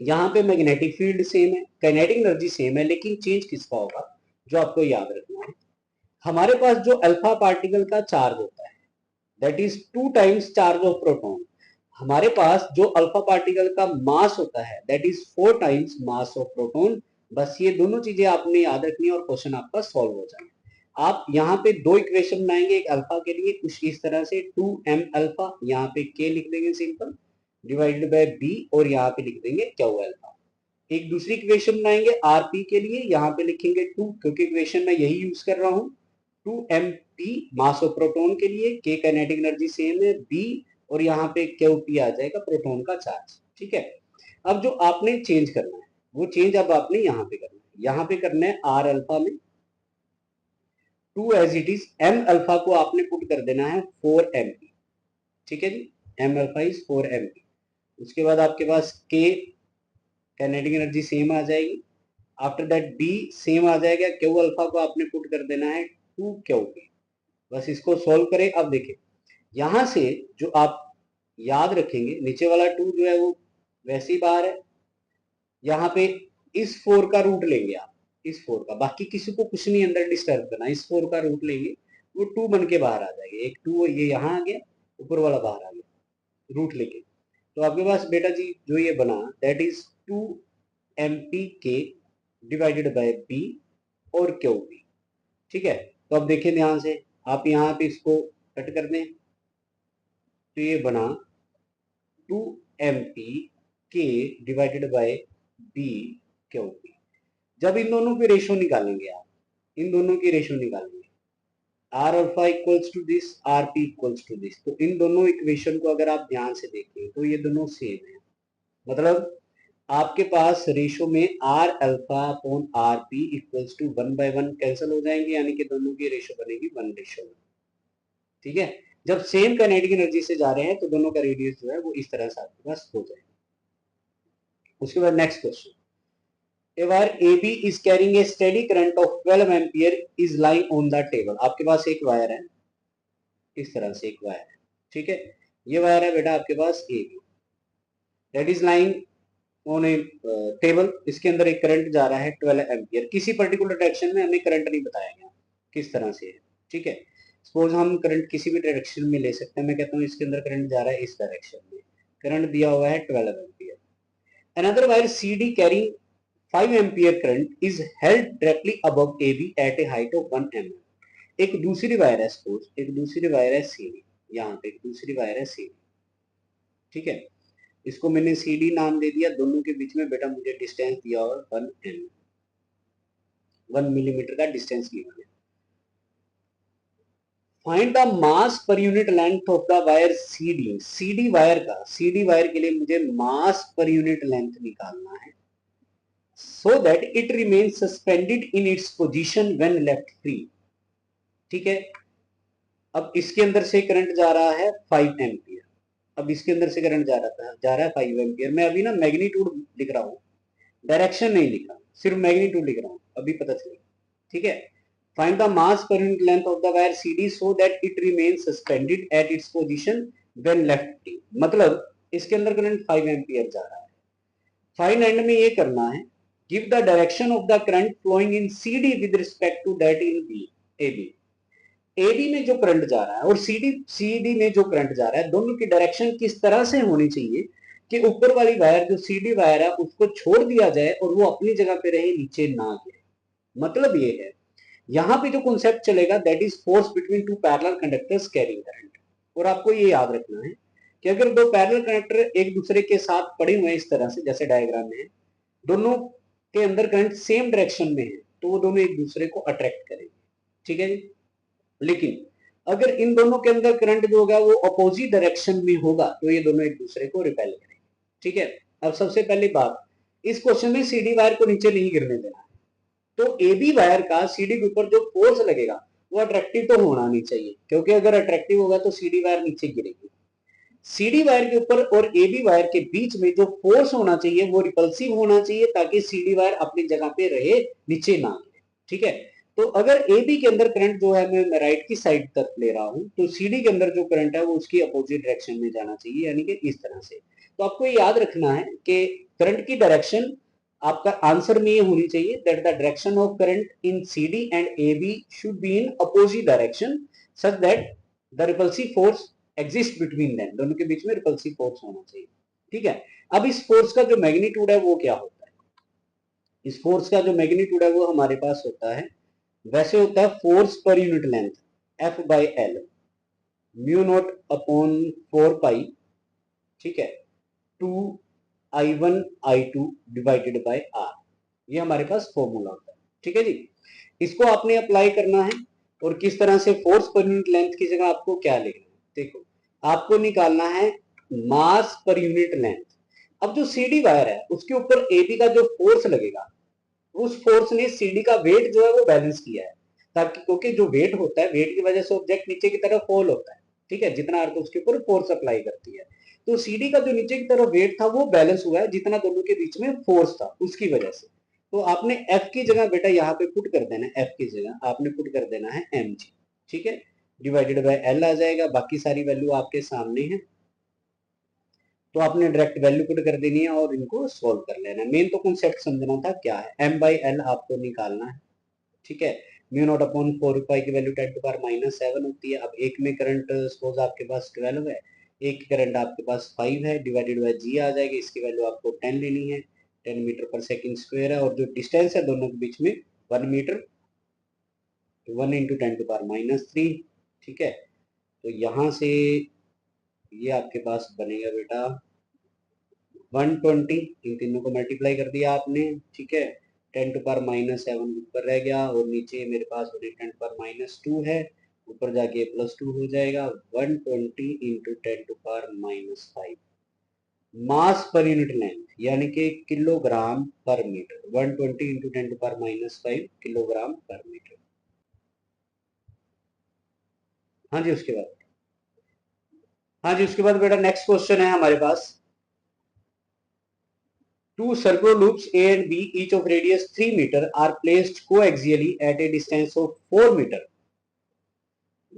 यहाँ पे मैग्नेटिक फील्ड सेम है, काइनेटिक एनर्जी सेम है, लेकिन चेंज किसका होगा जो आपको याद रखना है, हमारे पास जो अल्फा पार्टिकल का चार्ज होता है that is 2 times charge of proton, हमारे पास जो अल्फा पार्टिकल का मास होता है that is 4 times mass of proton. बस ये दोनों चीजें आपने याद रखनी है और क्वेश्चन आपका सॉल्व हो जाएगा। आप यहाँ पे दो इक्वेशन बनाएंगे, एक अल्फा के लिए कुछ इस तरह से 2m अल्फा, यहाँ पे k लिख देंगे सिंपल, डिवाइडेड बाय b, और यहाँ पे लिख देंगे क्यू अल्फा। एक दूसरी इक्वेशन बनाएंगे rp के लिए, यहाँ पे लिखेंगे 2, क्योंकि इक्वेशन में यही यूज कर रहा हूँ, 2mp मास ऑफ प्रोटॉन के लिए, k काइनेटिक एनर्जी सेम है, b और यहाँ पे क्यू आ जाएगा प्रोटॉन का चार्ज। ठीक है, अब जो आपने चेंज करना है वो चेंज अब आपने यहाँ पे करना है, यहाँ पे करना है आर अल्फा में 2 as it is, m alpha को आपने पुट कर देना है 4mp। ठीक है जी, m अल्फा इज 4mp। उसके बाद आपके पास k काइनेटिक एनर्जी सेम आ जाएगी, आफ्टर दैट b सेम आ जाएगा, क्यू अल्फा को आपने पुट कर देना है 2q। बस इसको सोल्व करें। अब देखिए यहां से जो आप याद रखेंगे, नीचे वाला 2 जो है वो वैसे ही बाहर है, यहाँ पे इस 4 का रूट लेंगे आप, इस 4 का, बाकी किसी को कुछ नहीं अंदर डिस्टर्ब करना, इस 4 का रूट लेंगे, वो 2 बन के बाहर आ जाएगा, एक 2 ये यहाँ आ गया, ऊपर वाला बाहर आ गया रूट लेके, तो आपके पास बेटा जी जो ये बना that is 2mp k divided by b और qb। ठीक है, तो अब देखिए ध्यान से, आप यहाँ पे इसको कट कर दें, तो ये बना 2mp k divided by b qb। जब इन दोनों की रेशियो निकालेंगे आप, इन दोनों की रेशियो निकालेंगे, R alpha equals to this, R P equals to this, तो इन दोनों इक्वेशन को अगर आप ध्यान से देखें तो ये दोनों सेम है, मतलब आपके पास रेशियो में R alpha upon R P equals to 1/1 cancel हो जाएंगे, यानी कि दोनों की रेशियो बनेगी 1:1। ठीक है, जब सेम काइनेटिक एनर्जी से जा रहे हैं तो दोनों का रेडियस जो है वो इस तरह से आपके पास हो जाएगा। उसके बाद next question, a wire AB is carrying a steady current of 12 ampere is lying on the table। आपके पास एक वायर है, इस तरह से एक वायर है। ठीक है, ये वायर है बेटा आपके पास AB, that is lying on A table, इसके अंदर एक करंट जा रहा है 12 एम्पियर, किसी पर्टिकुलर डायरेक्शन में, हमें करंट नहीं बताया गया किस तरह से है। ठीक है, सपोज हम करंट किसी भी डायरेक्शन में ले सकते हैं, मैं कहता हूँ इसके अंदर करंट जा रहा है इस डायरेक्शन में, करंट दिया हुआ है 12 ampere. Another wire CD carrying 5 ampere current is held directly above AB at a height of 1 mm। एक दूसरी वायर है, सपोज एक दूसरी वायर है CD, यहाँ पे एक दूसरी वायर है CD। ठीक है, इसको मैंने CD नाम दे दिया, दोनों के बीच में बेटा मुझे डिस्टेंस दिया हुआ 1 mm, 1 मिलीमीटर का डिस्टेंस गिवन है। Find the mass per unit length of the wire CD। CD wire का, CD वायर के लिए मुझे मास पर यूनिट लेंथ निकालना है, so that it remains suspended in its position when left free। ठीक है, अब इसके अंदर से करंट जा रहा है 5 एम्पियर, अब इसके अंदर से करंट जा रहा है 5 एम्पियर। मैं अभी ना मैग्नीट्यूड लिख रहा हूँ, डायरेक्शन नहीं लिख रहा, सिर्फ मैग्नीट्यूड लिख रहा हूँ, अभी पता चलेगा। ठीक है, find the mass per unit length of the wire CD so that it remains suspended at its position when left free। मतलब इसके अंदर करंट 5 एम्पियर जा रहा है, फाइन एंड में ये करना है, give the direction of the current flowing in CD with respect to that in AB। A B में जो करंट जा रहा है और सी डी में जो करंट जा रहा है, दोनों की डायरेक्शन किस तरह से होनी चाहिए कि ऊपर वाली वायर जो सी डी वायर है उसको छोड़ दिया जाए और वो अपनी जगह पे रहे, नीचे ना गिरे। मतलब ये है, यहाँ पे जो कॉन्सेप्ट चलेगा that is force between two parallel conductors carrying current. और आपको ये याद रखना है कि अगर दो पैरेलल कंडक्टर एक दूसरे के साथ पड़े हुए हैं इस तरह से, जैसे डायग्राम में है, दोनों के अंदर करंट सेम डायरेक्शन में है, तो वो दोनों एक दूसरे को अट्रैक्ट करेंगे। ठीक है जी। लेकिन अगर इन दोनों के अंदर करंट जो होगा वो अपोजिट डायरेक्शन में होगा, तो ये दोनों एक दूसरे को रिपेल करेंगे। ठीक है। अब सबसे पहली बात, इस क्वेश्चन में सीडी वायर को नीचे नहीं गिरने देना है, तो ए बी वायर का सीडी के ऊपर जो फोर्स लगेगा वो अट्रैक्टिव तो होना नहीं चाहिए, क्योंकि अगर अट्रैक्टिव होगा तो सीडी वायर नीचे गिरेगी। सीडी वायर के ऊपर और ए बी वायर के बीच में जो फोर्स होना चाहिए वो रिपल्सिव होना चाहिए, ताकि सीडी वायर अपनी जगह पे रहे, नीचे ना गिरे। ठीक है। तो अगर ए बी के अंदर करंट जो है मैं राइट की साइड तरफ ले रहा हूं, तो सीडी के अंदर जो करंट है वो उसकी अपोजिट डायरेक्शन में जाना चाहिए, यानी कि इस तरह से। तो आपको ये याद रखना है कि करंट की डायरेक्शन आपका आंसर में ये होनी चाहिए that the direction of current in CD and AB should be in opposite direction such that the repulsive force exist between them, दोनों के बीच में रिपल्सिव फोर्स होना चाहिए। ठीक है। अब इस फोर्स का जो मैग्नीट्यूड है वो क्या होता है? इस फोर्स का जो मैग्नीट्यूड है वो हमारे पास होता है, वैसे होता है force per unit length F by L mu naught upon 4 पाई, ठीक है, 2I1 I2 divided by R। ये हमारे पास फॉर्मूला होता है। ठीक है जी। इसको आपने अप्लाई करना है, और किस तरह से फोर्स पर यूनिट लेंथ की जगह आपको क्या लिखना है, देखो आपको निकालना है मास पर यूनिट लेंथ। अब जो सीडी वायर है उसके ऊपर एबी का जो फोर्स लगेगा, उस फोर्स ने सीडी का वेट जो है वो बैलेंस किया है, ताकि क्योंकि जो वेट होता है, वेट की वजह से ऑब्जेक्ट नीचे की तरफ फॉल होता है। ठीक है। जितना अर्थ उसके ऊपर फोर्स अप्लाई करती है, तो सीडी का जो नीचे की तरफ वेट था वो बैलेंस हुआ है जितना दोनों के बीच में फोर्स था उसकी वजह से। तो आपने एफ की जगह बेटा यहाँ पे पुट कर देना है, एफ की जगह आपने पुट कर देना है mg। ठीक है। डिवाइडेड बाय एल आ जाएगा, बाकी सारी वैल्यू आपके सामने है, तो आपने डायरेक्ट वैल्यू पुट कर देनी है और इनको सोल्व कर लेना है। मेन तो कॉन्सेप्ट समझना था क्या है, m बाई एल आपको निकालना है। ठीक है। म्यू नॉट अपॉन 4 पाई की वैल्यू 10 टू पावर -7 होती है। अब एक में करंट सपोज आपके पास 12 है, एक करंट आपके पास 5 है, डिवाइडेड बाय जी आ जाएगी, इसकी वैल्यू आपको 10 लेनी है, 10 मीटर पर सेकंड स्क्वायर है, और जो डिस्टेंस है दोनों के बीच में 1 मीटर, 1 इंटू 10 टू पावर -3। ठीक है। तो यहाँ से ये आपके पास बनेगा बेटा 120, इन तीनों को मल्टीप्लाई कर दिया आपने। ठीक है। 10 टू पावर -7 ऊपर रह गया, और नीचे मेरे पास 10 टू पावर -2 है, ऊपर जाके +2 हो जाएगा। 120 into 10 to power -5 mass per unit length, यानी कि किलोग्राम पर metre. 120 into 10 to power -5 kilogram पर मीटर। हाँ जी, उसके बाद, हाँ जी, उसके बाद बेटा नेक्स्ट क्वेश्चन है हमारे पास। Two circular loops A and B, each of radius 3 meter, are placed coaxially at a distance of 4 meter.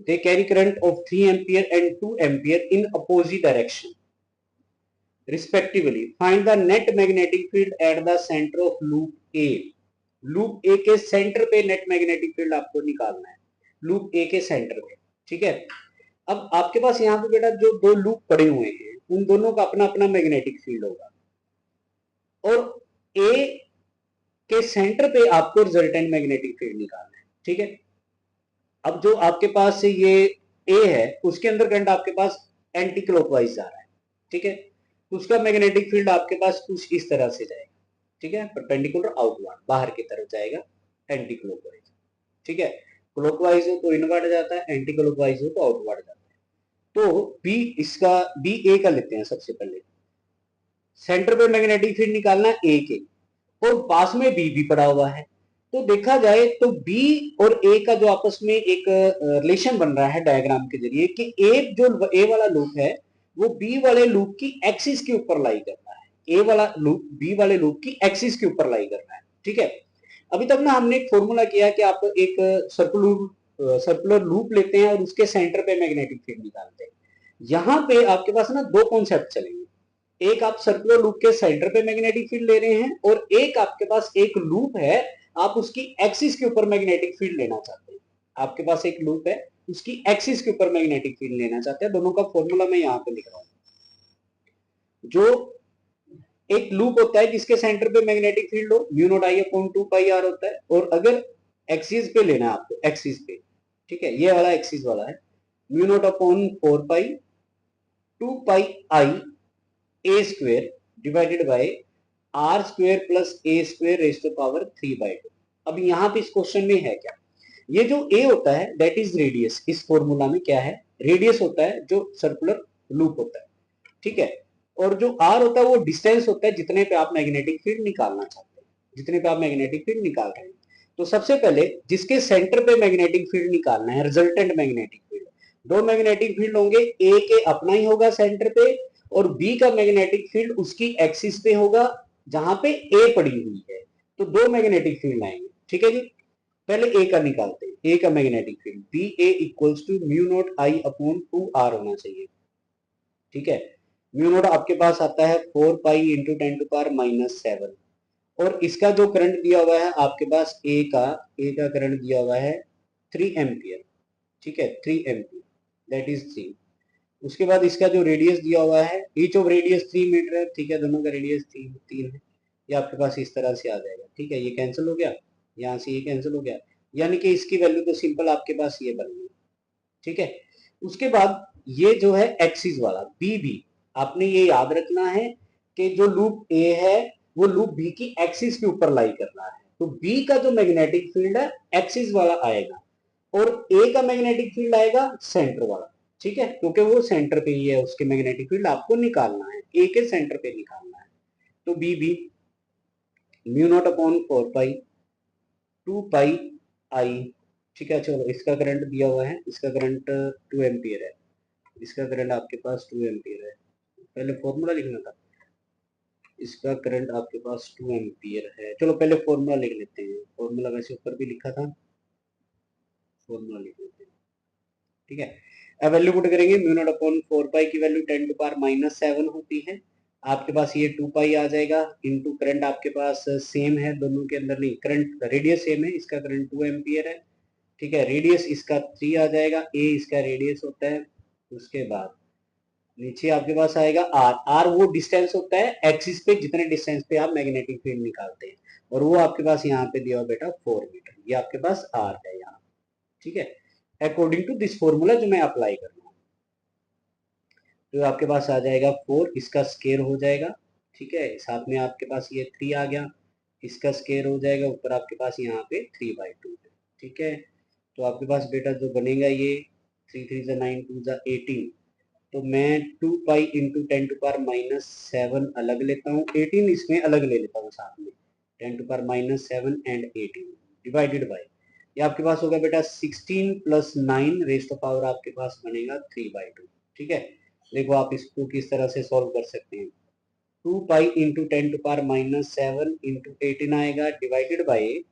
They carry current of 3 ampere and 2 ampere in opposite direction, respectively. Find the net magnetic field at the center of loop A. Loop ए के सेंटर पे नेट मैग्नेटिक फील्ड आपको निकालना है, लूप ए के सेंटर पे। ठीक है। अब आपके पास यहाँ पे बेटा जो दो लूप पड़े हुए हैं उन दोनों का अपना अपना मैग्नेटिक फील्ड होगा, और ए के सेंटर पे आपको रिजल्टेंट मैग्नेटिक फील्ड निकालना है। ठीक है। अब जो आपके पास ये ए है उसके अंदर करंट आपके पास एंटी क्लॉकवाइज जा रहा है। ठीक है। उसका मैग्नेटिक फील्ड आपके पास कुछ इस तरह से जाएगा। ठीक है। परपेंडिकुलर आउटवर्ड, बाहर की तरफ जाएगा, एंटी क्लॉकवाइज। ठीक है। क्लॉकवाइज हो तो इनवर्ड जाता है, एंटी क्लॉकवाइज हो तो आउटवर्ड जाता है। तो बी, इसका बी ए का लेते हैं सबसे पहले। सेंटर पे मैग्नेटिक फील्ड निकालना ए के, और पास में बी भी पड़ा हुआ है, तो देखा जाए तो बी और ए का जो आपस में एक रिलेशन बन रहा है डायग्राम के जरिए कि ए जो ए वाला लूप है वो बी वाले लूप की एक्सिस के ऊपर लाई कर रहा है, ए वाला लूप बी वाले लूप की एक्सिस के ऊपर लाई कर रहा है। ठीक है। अभी तक ना हमने एक फॉर्मूला किया कि आप एक सर्कुलर लूप लेते हैं और उसके सेंटर पे मैग्नेटिक फील्ड निकालते हैं। यहाँ पे आपके पास ना दो कॉन्सेप्ट चलेंगे, एक आप सर्कुलर लूप के सेंटर पे मैग्नेटिक फील्ड ले रहे हैं, और एक आपके पास एक लूप है, आप उसकी एक्सिस के ऊपर मैग्नेटिक फील्ड लेना चाहते हैं। आपके पास एक लूप है उसकी एक्सिस के ऊपर मैग्नेटिक फील्ड लेना चाहते हैं। दोनों का फॉर्मूला मैं यहाँ पे लिख रहा हूँ। जो एक लूप होता है जिसके सेंटर पे मैग्नेटिक फील्ड हो, mu naught I upon 2 pi R होता है, और अगर एक्सिस पे लेना है आपको, एक्सिस पे, ठीक है, ये वाला एक्सिस वाला है, mu naught upon 4 pi 2 pi I A square divided by R square plus A square raise to power 3/2। अब यहाँ पे इस क्वेश्चन में है क्या, ये जो ए होता है दैट इज रेडियस। इस फॉर्मूला में क्या है, रेडियस होता है जो सर्कुलर लूप होता है, ठीक है, और जो आर होता है वो डिस्टेंस होता है जितने पे आप मैग्नेटिक फील्ड निकालना चाहते हैं, जितने पे आप मैग्नेटिक फील्ड निकाल रहे हैं। तो सबसे पहले जिसके सेंटर पे मैग्नेटिक फील्ड निकालना है, रिजल्टेंट मैग्नेटिक फील्ड, दो मैग्नेटिक फील्ड होंगे, ए के अपना ही होगा सेंटर पे, और बी का मैग्नेटिक फील्ड उसकी एक्सिस पे होगा जहां पे ए पड़ी हुई है। तो दो मैग्नेटिक फील्ड आएंगे, ठीक है जी। पहले ए का निकालते हैं, ए का magnetic field B A equals to mu naught I upon 2 R होना चाहिए, ठीक है। म्यू नॉट आपके पास आता है 4 पाई इंटू 10⁻⁻7, और इसका जो करंट दिया हुआ है आपके पास ए का करंट दिया हुआ है 3 एम्पियर, ठीक है, 3 एम्पियर, दैट इज 3। उसके बाद इसका जो रेडियस दिया हुआ है, ईच ऑफ रेडियस 3 मीटर है, ठीक है, दोनों का रेडियस 3 है। ये आपके पास इस तरह से आ जाएगा, ठीक है, ये कैंसिल हो गया, यहाँ से ये कैंसिल हो गया, यानी कि इसकी वैल्यू तो सिंपल आपके पास ये बन गई, ठीक है। उसके बाद ये जो है एक्सिस वाला बी बी, आपने ये याद रखना है कि जो लूप ए है वो लूप बी की एक्सिस के ऊपर लाई कर रहा है, तो बी का जो मैग्नेटिक फील्ड है एक्सिस वाला आएगा, और ए का मैग्नेटिक फील्ड आएगा सेंटर वाला, ठीक है, क्योंकि वो सेंटर पे ही है, उसके मैग्नेटिक फील्ड आपको निकालना है, ए के सेंटर पे निकालना है। तो B B mu naught upon 4 pi 2 pi I, ठीक है। चलो इसका करंट दिया हुआ है, इसका करंट 2 एम्पियर है, इसका करंट आपके पास 2 एम्पियर है, पहले फॉर्मूला लिखना था, इसका करंट आपके पास 2 एम्पियर है। चलो पहले फॉर्मूला लिख लेते हैं, फॉर्मूला वैसे ऊपर भी लिखा था, फॉर्मूला लिख लेते हैं, ठीक है। अब वैल्यू पुट करेंगे, म्यू नॉट अपॉन 4 पाई की वैल्यू 10⁻⁻7 होती है, आपके पास ये 2 पाई आ जाएगा, इनटू करंट आपके पास सेम है दोनों के अंदर, नहीं करंट रेडियस सेम है, इसका करंट 2 एम्पियर है, ठीक है, रेडियस इसका 3 आ जाएगा, ए इसका रेडियस होता है। उसके बाद नीचे आपके पास आएगा आर, आर वो डिस्टेंस होता है एक्सिस पे जितने डिस्टेंस पे आप मैग्नेटिक फील्ड निकालते हैं, और वो आपके पास यहाँ पे दिया बेटा 4 मीटर, ये आपके पास आर है यहाँ, ठीक है, अकॉर्डिंग टू दिस फॉर्मूला जो मैं अप्लाई कर रहा हूँ। तो आपके पास आ जाएगा 4, इसका स्केयर हो जाएगा, ठीक है, साथ में आपके पास ये 3 आ गया, इसका स्केयर हो जाएगा, ऊपर आपके पास यहाँ पे 3/2 है, ठीक है। तो आपके पास बेटा जो बनेगा ये 3 3 जा 9 2 जा 18, तो मैं 2 पाई इंटू 10⁻⁻7 अलग लेता हूँ, 18 इसमें अलग ले लेता हूँ साथ में, 10⁻⁻7 एंड 18 डिवाइडेड बाय, ये आपके पास होगा बेटा 16 प्लस 9 रेज़ टू पावर आपके पास बनेगा 3/2, ठीक है। देखो आप इसको किस तरह से सॉल्व कर सकते हैं, 2 पाई इंटू 10⁻⁻7 इंटू 18 आएगा, डिवाइडेड बाय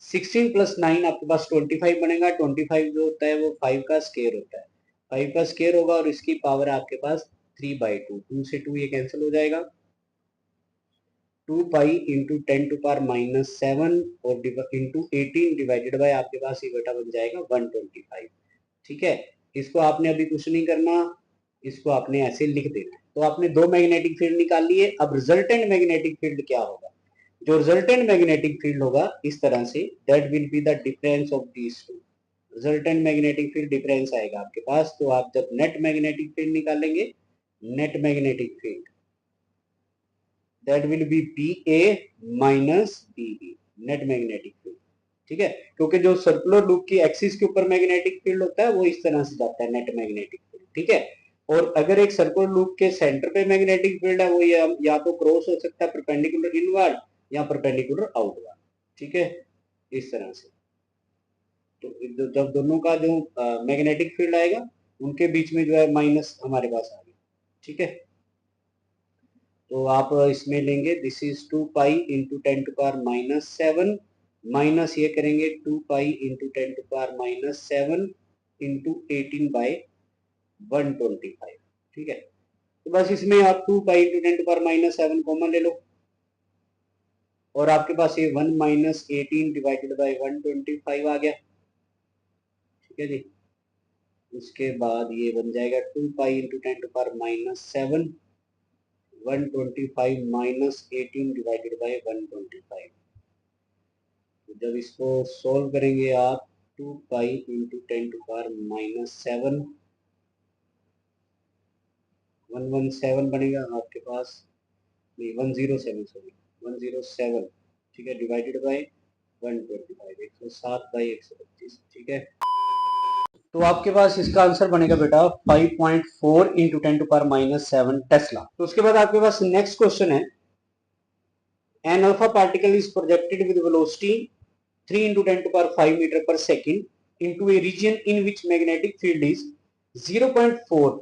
16 प्लस 9 आपके पास 25 बनेगा, 25 जो होता है वो 5 का स्केयर होता है, 5 का स्केयर होगा, और इसकी पावर आपके पास 3/2, 2 से 2 ये कैंसिल हो जाएगा, 2 पाई इंटू 10⁻⁻7 और इंटू 18 डिवाइडेड बाय आपके पास ये बेटा बन जाएगा 125, ठीक है। इसको आपने अभी कुछ नहीं करना, इसको आपने ऐसे लिख देना है। तो आपने दो मैग्नेटिक फील्ड निकाल लिए, अब रिजल्टेंट मैग्नेटिक फील्ड क्या होगा, जो रिजल्टेंट मैग्नेटिक फील्ड होगा इस तरह से, that will be the difference of these two, resultant magnetic field difference आएगा आपके पास। तो आप जब नेट मैग्नेटिक फील्ड निकालेंगे, net magnetic field that will be B A minus B B, net magnetic field, ठीक है, क्योंकि जो सर्कुलर लूप की एक्सिस के ऊपर मैग्नेटिक फील्ड होता है वो इस तरह से जाता है, नेट मैग्नेटिक फील्ड, ठीक है। और अगर एक सर्कुलर लूप के सेंटर पे मैग्नेटिक फील्ड है, वो या तो क्रॉस हो सकता है परपेंडिकुलर इनवर्ड या परपेंडिकुलर आउटवर्ड, ठीक है, इस तरह से। तो जब दोनों का जो मैग्नेटिक फील्ड आएगा उनके बीच में जो है माइनस हमारे पास आ गया, ठीक है। तो आप इसमें लेंगे, this is 2 pi into 10⁻⁻7 minus ये करेंगे 2 पाई इंटू 10⁻⁻7 इंटू 18/125, ठीक है। तो बस इसमें आप 2 पाई इंटू 10⁻⁻7 कॉमन ले लो, और आपके पास ये 1 माइनस 18 डिवाइडेड बाई 125 आ गया, ठीक है जी। उसके बाद ये बन जाएगा 2 pi into 10 to power -7 125 -18 divided by 125। जब इसको सॉल्व करेंगे आप 2 पाई इंटू 10 टू पावर -7 117 बनेगा आपके पास, नहीं 107, सॉरी 107, ठीक है, डिवाइडेड बाय 125, 107 बाई 125, ठीक है। तो आपके पास इसका आंसर बनेगा बेटा 5.4 इंटू 10 टू पावर -7 टेस्ला। तो उसके बाद आपके पास नेक्स्ट क्वेश्चन है, an alpha particle is projected with velocity 3 into 10 to power 5 meter per second into a region in which magnetic field is 0.4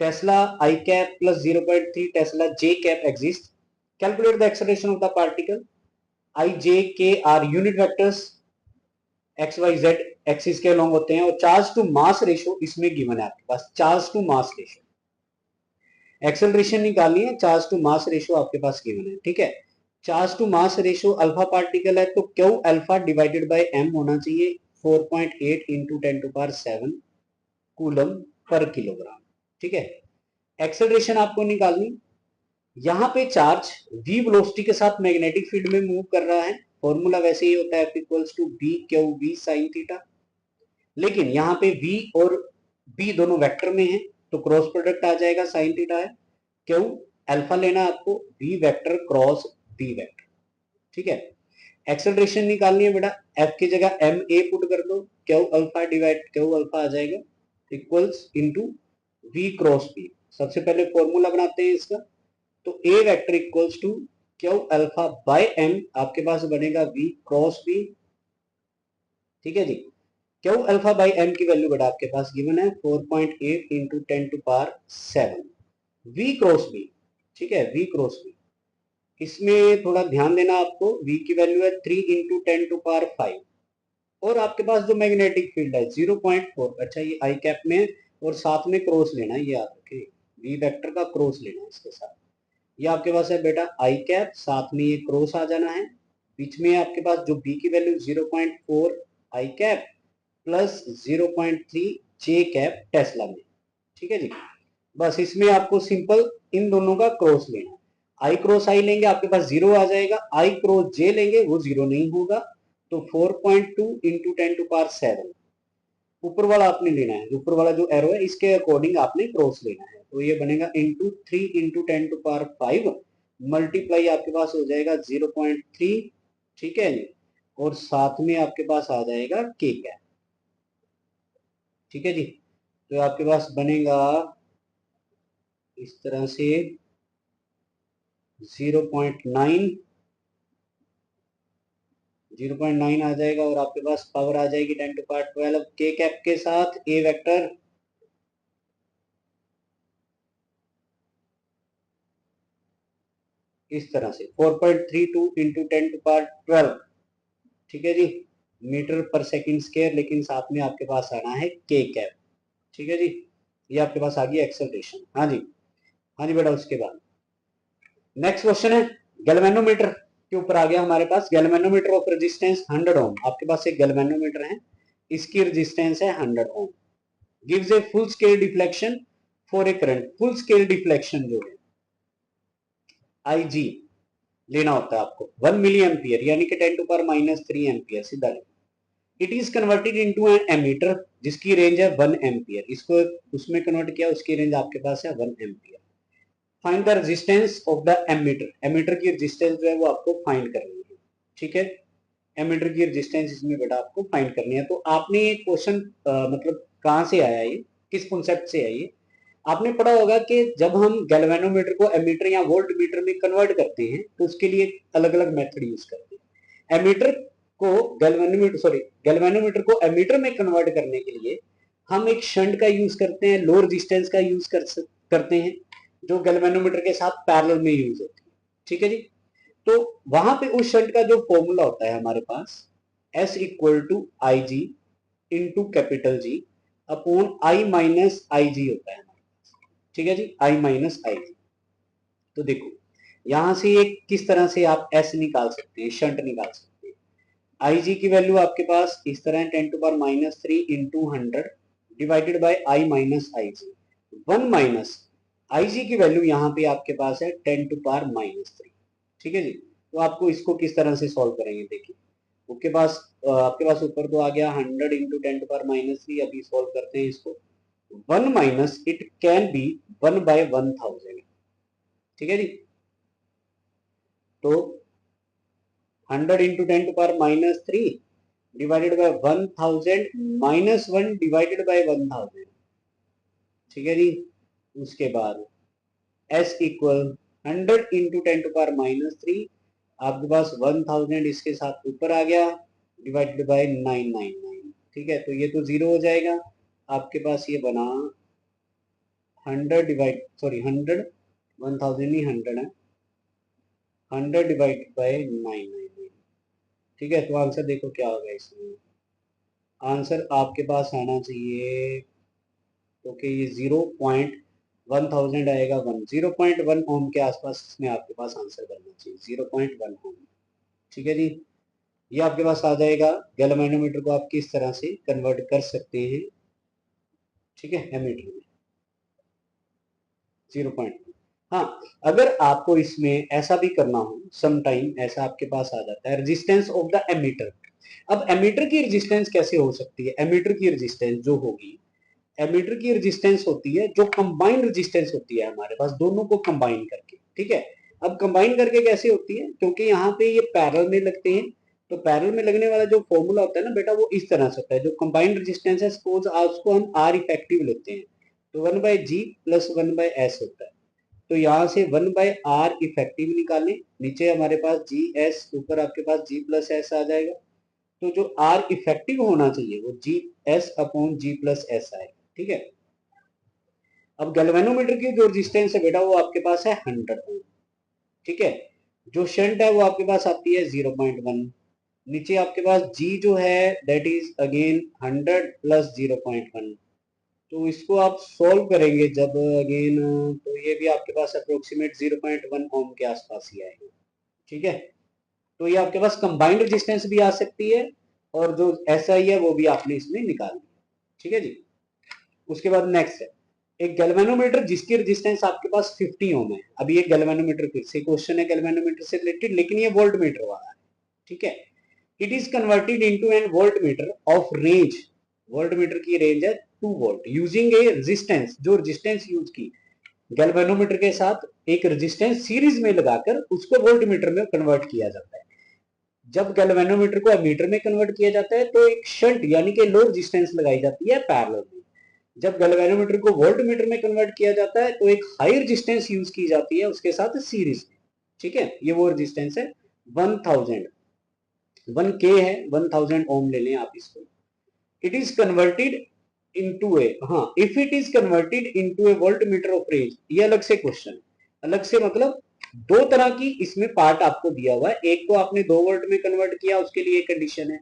Tesla I cap plus 0.3 Tesla J cap exists. Calculate the acceleration of the particle. I, J, K are unit vectors. X, Y, Z axis के अलॉन्ग होते हैं और चार्ज टू मास रेशो इसमें गिवन है आपके पास, charge to mass ratio. Acceleration निकालनी है, चार्ज टू मास रेशो आपके पास गिवन है, ठीक है। Charge to mass ratio alpha particle है तो Q alpha divided by M होना चाहिए 4.8 इंटू 10 टू पावर 7 कूलम पर किलोग्राम, ठीक है। एक्सेलरेशन आपको निकालनी, यहां पे चार्ज v वेलोसिटी के साथ मैग्नेटिक फील्ड में मूव कर रहा है, फॉर्मूला वैसे ही होता है F equals to B Q V sine theta, लेकिन यहाँ पे v और b दोनों वेक्टर में है तो क्रॉस प्रोडक्ट आ जाएगा साइन थीटा है, क्यू अल्फा लेना आपको v vector cross b vector, ठीक है। एक्सेलरेशन निकालनी है बेटा, f की जगह एम ए पुट कर दो, Q alpha divide Q alpha आ जाएगा equals into v cross b। सबसे पहले फॉर्मूला बनाते हैं इसका, तो a vector equals to Q alpha by m, आपके पास बनेगा v क्रॉस b, ठीक है जी। क्यू अल्फा बाई एम की वैल्यू बेटा आपके पास गिवन है 4.8 into 10 to power 7 V cross B, ठीक है, वी क्रॉस बी। इसमें थोड़ा ध्यान देना आपको, v की वैल्यू है 3 इंटू 10 टू पावर 5 और आपके पास जो मैग्नेटिक फील्ड है 0.4, अच्छा ये आई कैप में और साथ में क्रॉस लेना है, ये याद रखें वी वेक्टर का क्रॉस लेना है इसके साथ। ये आपके पास है बेटा आई कैप, साथ में ये क्रॉस आ जाना है, बीच में आपके पास जो b की वैल्यू 0.4 आई कैप प्लस 0.3 जे कैप टेस्ला में, ठीक है जी। बस इसमें आपको सिंपल इन दोनों का क्रॉस लेना, आई क्रॉस आई लेंगे आपके पास जीरो आ जाएगा, आई क्रॉस जे लेंगे वो जीरो नहीं होगा, तो 4.2 इंटू 10 टू पावर 7 ऊपर वाला आपने लेना है, ऊपर वाला जो एरो है इसके अकॉर्डिंग आपने क्रॉस लेना है, तो ये बनेगा into 3 into 10 to power 5 multiply आपके पास हो जाएगा 0.3, ठीक है जी, और साथ में आपके पास आ जाएगा के कैप, ठीक है जी। तो आपके पास बनेगा इस तरह से 0.9 आ जाएगा और आपके पास पावर आ जाएगी 10 टू पावर 12 के कैप के साथ ए वेक्टर, इस तरह से 4.32 इंटू 10 टू पावर 12, ठीक है जी, मीटर पर सेकंड स्क्वायर, लेकिन साथ में आपके पास आना है के कैप, ठीक है जी। ये आपके पास आ गई एक्सेलरेशन, हाँ जी, हाँ जी बेटा। उसके बाद नेक्स्ट क्वेश्चन है गैल्वेनोमीटर के ऊपर आ गया हमारे पास, गैल्वेनोमीटर ऑफ रेजिस्टेंस 100 ओम, आपके पास एक गैल्वेनोमीटर है, इसकी रेजिस्टेंस है 100 ohm, gives a full scale deflection for a current, full scale deflection जो है आई जी लेना होता है आपको 1 मिली एम्पियर यानी कि 10 टू पावर -3 एम्पियर सीधा लेना। It is converted into an ammeter जिसकी रेंज है 1 एम्पियर, इसको उसमें कन्वर्ट किया, उसकी रेंज आपके पास है 1 ampere. Find the resistance of the ammeter, ammeter की रेजिस्टेंस जो है वो आपको फाइंड करनी है, ठीक है। एमीटर की रेजिस्टेंस इसमें बेटा आपको फाइंड करनी है। तो आपने ये क्वेश्चन मतलब कहाँ से आया, ये किस कॉन्सेप्ट से है, ये आपने पढ़ा होगा कि जब हम गैल्वेनोमीटर को एमीटर या वोल्ट मीटर में कन्वर्ट करते हैं तो उसके लिए अलग अलग मेथड यूज करते हैं। एमीटर को गैल्वेनोमीटर को एमीटर में कन्वर्ट करने के लिए हम एक शंट का यूज करते हैं, लो रेजिस्टेंस का यूज करते हैं जो गैल्वेनोमीटर के साथ पैरेलल में यूज होती है, ठीक है जी। तो वहां पे उस शंट का जो फॉर्मूला होता है हमारे पास S equal to I G into capital G upon I minus I G होता है, ठीक है जी, आई माइनस आई जी। तो देखो यहां से एक किस तरह से आप S निकाल सकते हैं, शंट निकाल सकते हैं। आई जी की वैल्यू आपके पास इस तरह 10 to power -3 into 100 divided by I minus I G. 1 minus I G की वैल्यू यहाँ पे आपके पास है 10 टू पावर -3। ठीक है जी। तो आपको इसको किस तरह से सॉल्व करेंगे, देखिए आपके पास ऊपर तो आ गया 100 इंटू 10 टू पावर -3। अभी सॉल्व करते हैं इसको। 1 माइनस इट कैन बी 1/1000। ठीक है जी। तो 100 into 10 to power -3 divided by 1000 -1 divided by 1000। ठीक है जी। उसके बाद s equal 100 into 10 to power -3, आपके पास 1000 इसके साथ ऊपर आ गया डिवाइडेड बाय 999। ठीक है, तो ये तो जीरो हो जाएगा। आपके पास ये बना 100 डिवाइड सॉरी 100 1000 नहीं 100 है, 100 डिवाइडेड बाय 999। ठीक है, तो आंसर देखो क्या होगा इसमें। आंसर आपके पास आना चाहिए, क्योंकि ये 0.1000 आएगा 0.1 ओम के आसपास इसमें आपके पास आंसर बनना चाहिए, 0.1 ओम। ठीक है जी। ये आपके पास आ जाएगा। गैल्वेनोमीटर को आप किस तरह से कन्वर्ट कर सकते हैं, ठीक है, एमीटर में 0.1। हाँ, अगर आपको इसमें ऐसा भी करना हो, सम टाइम ऐसा आपके पास आ जाता है रेजिस्टेंस ऑफ द एमीटर। अब एमीटर की रेजिस्टेंस कैसे हो सकती है? एमीटर की रेजिस्टेंस जो होगी, एमीटर की रेजिस्टेंस होती है जो कंबाइंड रेजिस्टेंस होती है हमारे पास, दोनों को कंबाइन करके। ठीक है, अब कंबाइन करके कैसे होती है, क्योंकि यहाँ पे ये पैरेलल में लगते हैं, तो पैरेलल में लगने वाला जो फॉर्मूला होता है ना बेटा, वो इस तरह से होता है। जो कंबाइंड रेजिस्टेंस है, सपोज उसको हम आर इफेक्टिव लेते हैं, तो 1/G प्लस 1/S होता है। तो यहाँ से 1/R इफेक्टिव निकालें, नीचे हमारे पास GS, ऊपर आपके पास G प्लस एस आ जाएगा। तो जो R इफेक्टिव होना चाहिए वो GS/G+S आएगा। ठीक है, अब गैल्वेनोमीटर की जो रेजिस्टेंस है बेटा, वो आपके पास है 100 ओम। ठीक है, जो शंट है वो आपके पास आती है 0.1। नीचे आपके पास G जो है दैट इज अगेन 100 प्लस 0.1। तो इसको आप सॉल्व करेंगे जब अगेन, तो ये भी आपके पास अप्रोक्सीमेट 0.1 ओम के आसपास ही आएगा। ठीक है, तो ये आपके पास कंबाइंड रेजिस्टेंस भी आ सकती है, और जो SI है वो भी आपने इसमें निकाल लिया। ठीक है जी। उसके बाद नेक्स्ट है एक गैल्वेनोमीटर जिसकी रेजिस्टेंस आपके पास 50 ओम है। अभी ये गैल्वेनोमीटर फिर से क्वेश्चन है गैल्वेनोमीटर से रिलेटेड, लेकिन ये वोल्टमीटर वाला है। ठीक है, it is converted into an voltmeter of range, voltmeter की रेंज है 2 वोल्ट, यूजिंग ए रेजिस्टेंस, जो रेजिस्टेंस यूज की गैल्वेनोमीटर के साथ एक रेजिस्टेंस सीरीज में लगाकर उसको वोल्टमीटर में कन्वर्ट किया जाता है। जब गैल्वेनोमीटर को एमीटर में कन्वर्ट किया जाता है तो एक शंट यानी कि लो रेजिस्टेंस लगाई जाती है पैरेलल में। जब गैल्वेनोमीटर को वोल्टमीटर में कन्वर्ट किया जाता है तो एक हाई रेजिस्टेंस यूज की जाती है उसके साथ सीरीज में। ठीक है, ये वो रेजिस्टेंस है 1000, 1K है, 1000 ओम ले लें आप इसको। इट इज कन्वर्टेड इनटू ए, हाँ, if it is converted into A voltmeter of range, ये अलग से क्वेश्चन, अलग से मतलब दो तरह की इसमें पार्ट आपको दिया हुआ है। एक को आपने 2 वोल्ट में कन्वर्ट किया, उसके लिए कंडीशन है।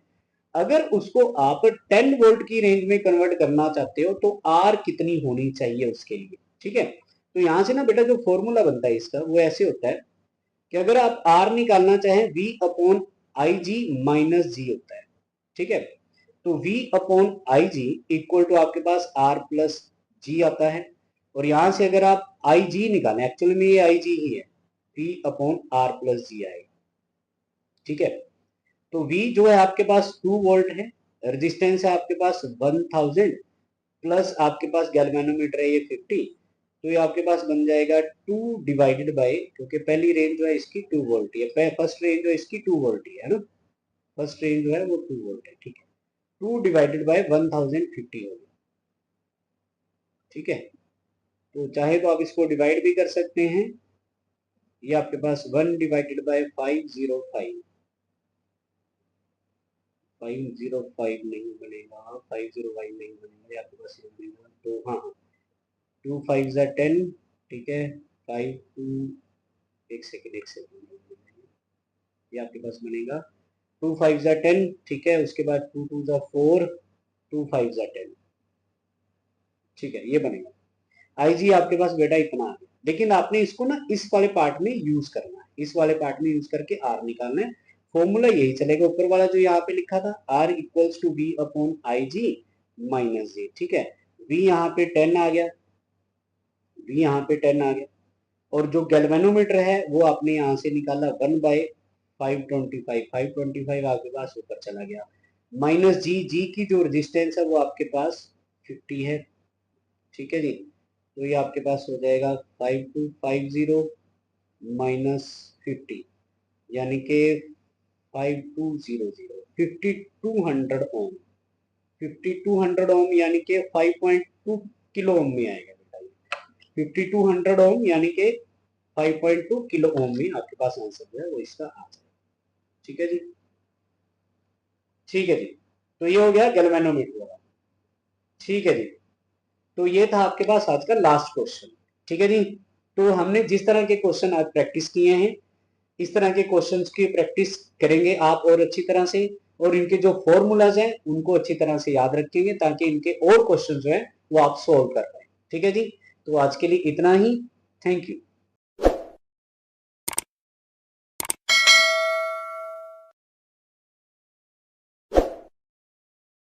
अगर उसको आप 10 वोल्ट की रेंज में कन्वर्ट करना चाहते हो तो आर कितनी होनी चाहिए उसके लिए। ठीक है, तो यहां से ना बेटा जो फॉर्मूला बनता है इसका वो ऐसे होता है कि अगर आप आर निकालना चाहें V/IG-G होता है। ठीक है, तो V/IG इक्वल टू आपके पास R प्लस जी आता है, और यहां से अगर आप IG निकालें, एक्चुअली में ये IG ही है, V/R प्लस जी आएगा। ठीक है, तो V जो है आपके पास 2 वोल्ट है, रेजिस्टेंस है आपके पास 1000, प्लस आपके पास गैल्वेनोमीटर है ये 50, तो ये आपके पास बन जाएगा 2 डिवाइडेड बाय, क्योंकि पहली रेंज जो है इसकी 2 वोल्ट है, फर्स्ट रेंज जो है इसकी 2 वोल्ट है ना, फर्स्ट रेंज जो है वो 2 वोल्ट है। ठीक है, 2 डिवाइडेड बाय 1050 होगा। ठीक है, तो चाहे तो आप इसको डिवाइड भी कर सकते हैं, ये आपके पास 1 डिवाइडेड बाय 505, 505 नहीं बनेगा, 505 नहीं बनेगा, ये आपके पास ये बनेगा, तो हाँ 2 5 ज़ा 10। ठीक है, 5 2, एक सेकेंड, ये आपके पास बनेगा 2 5 ज़ा 10। ठीक है, उसके बाद 2 2 ज़ा 4, 2 5 ज़ा 10। ठीक है, ये बनेगा। IG आपके पास बेटा इतना आ गया, लेकिन आपने इसको ना इस वाले पार्ट में यूज करना है, इस वाले पार्ट में यूज करके R निकालना है। फॉर्मूला यही चलेगा ऊपर वाला जो यहाँ पे लिखा था, R इक्वल्स टू V/IG-G। ठीक है, V यहाँ पे 10 आ गया, V यहाँ पे 10 आ गया, और जो गैल्वेनोमीटर है वो आपने यहाँ से निकाला 1/525, 525 आपके पास ऊपर चला गया, माइनस जी की जो रेजिस्टेंस है वो आपके पास 50 है, ठीक है जी। तो ये आपके पास हो जाएगा 5250 माइनस 50, यानी कि 5200, 5200 ओम, 5200 ओम यानी कि 5.2 किलो ओम में आएगा बेटा, 5200 ओम यानी कि 5.2 किलो ओम में आपके पास आंसर जो है वो इसका आ जाएगा, ठीक है जी। ठीक है जी, तो ये हो गया गैल्वेनोमीटर वाला, ठीक है जी। तो ये था आपके पास आज का लास्ट क्वेश्चन, ठीक है जी। तो हमने जिस तरह के क्वेश्चन आज प्रैक्टिस किए हैं, इस तरह के क्वेश्चंस की प्रैक्टिस करेंगे आप और अच्छी तरह से, और इनके जो फॉर्मूलाज हैं उनको अच्छी तरह से याद रखेंगे ताकि इनके और क्वेश्चन जो है वो आप सोल्व कर पाए, ठीक है जी। तो आज के लिए इतना ही, थैंक यू।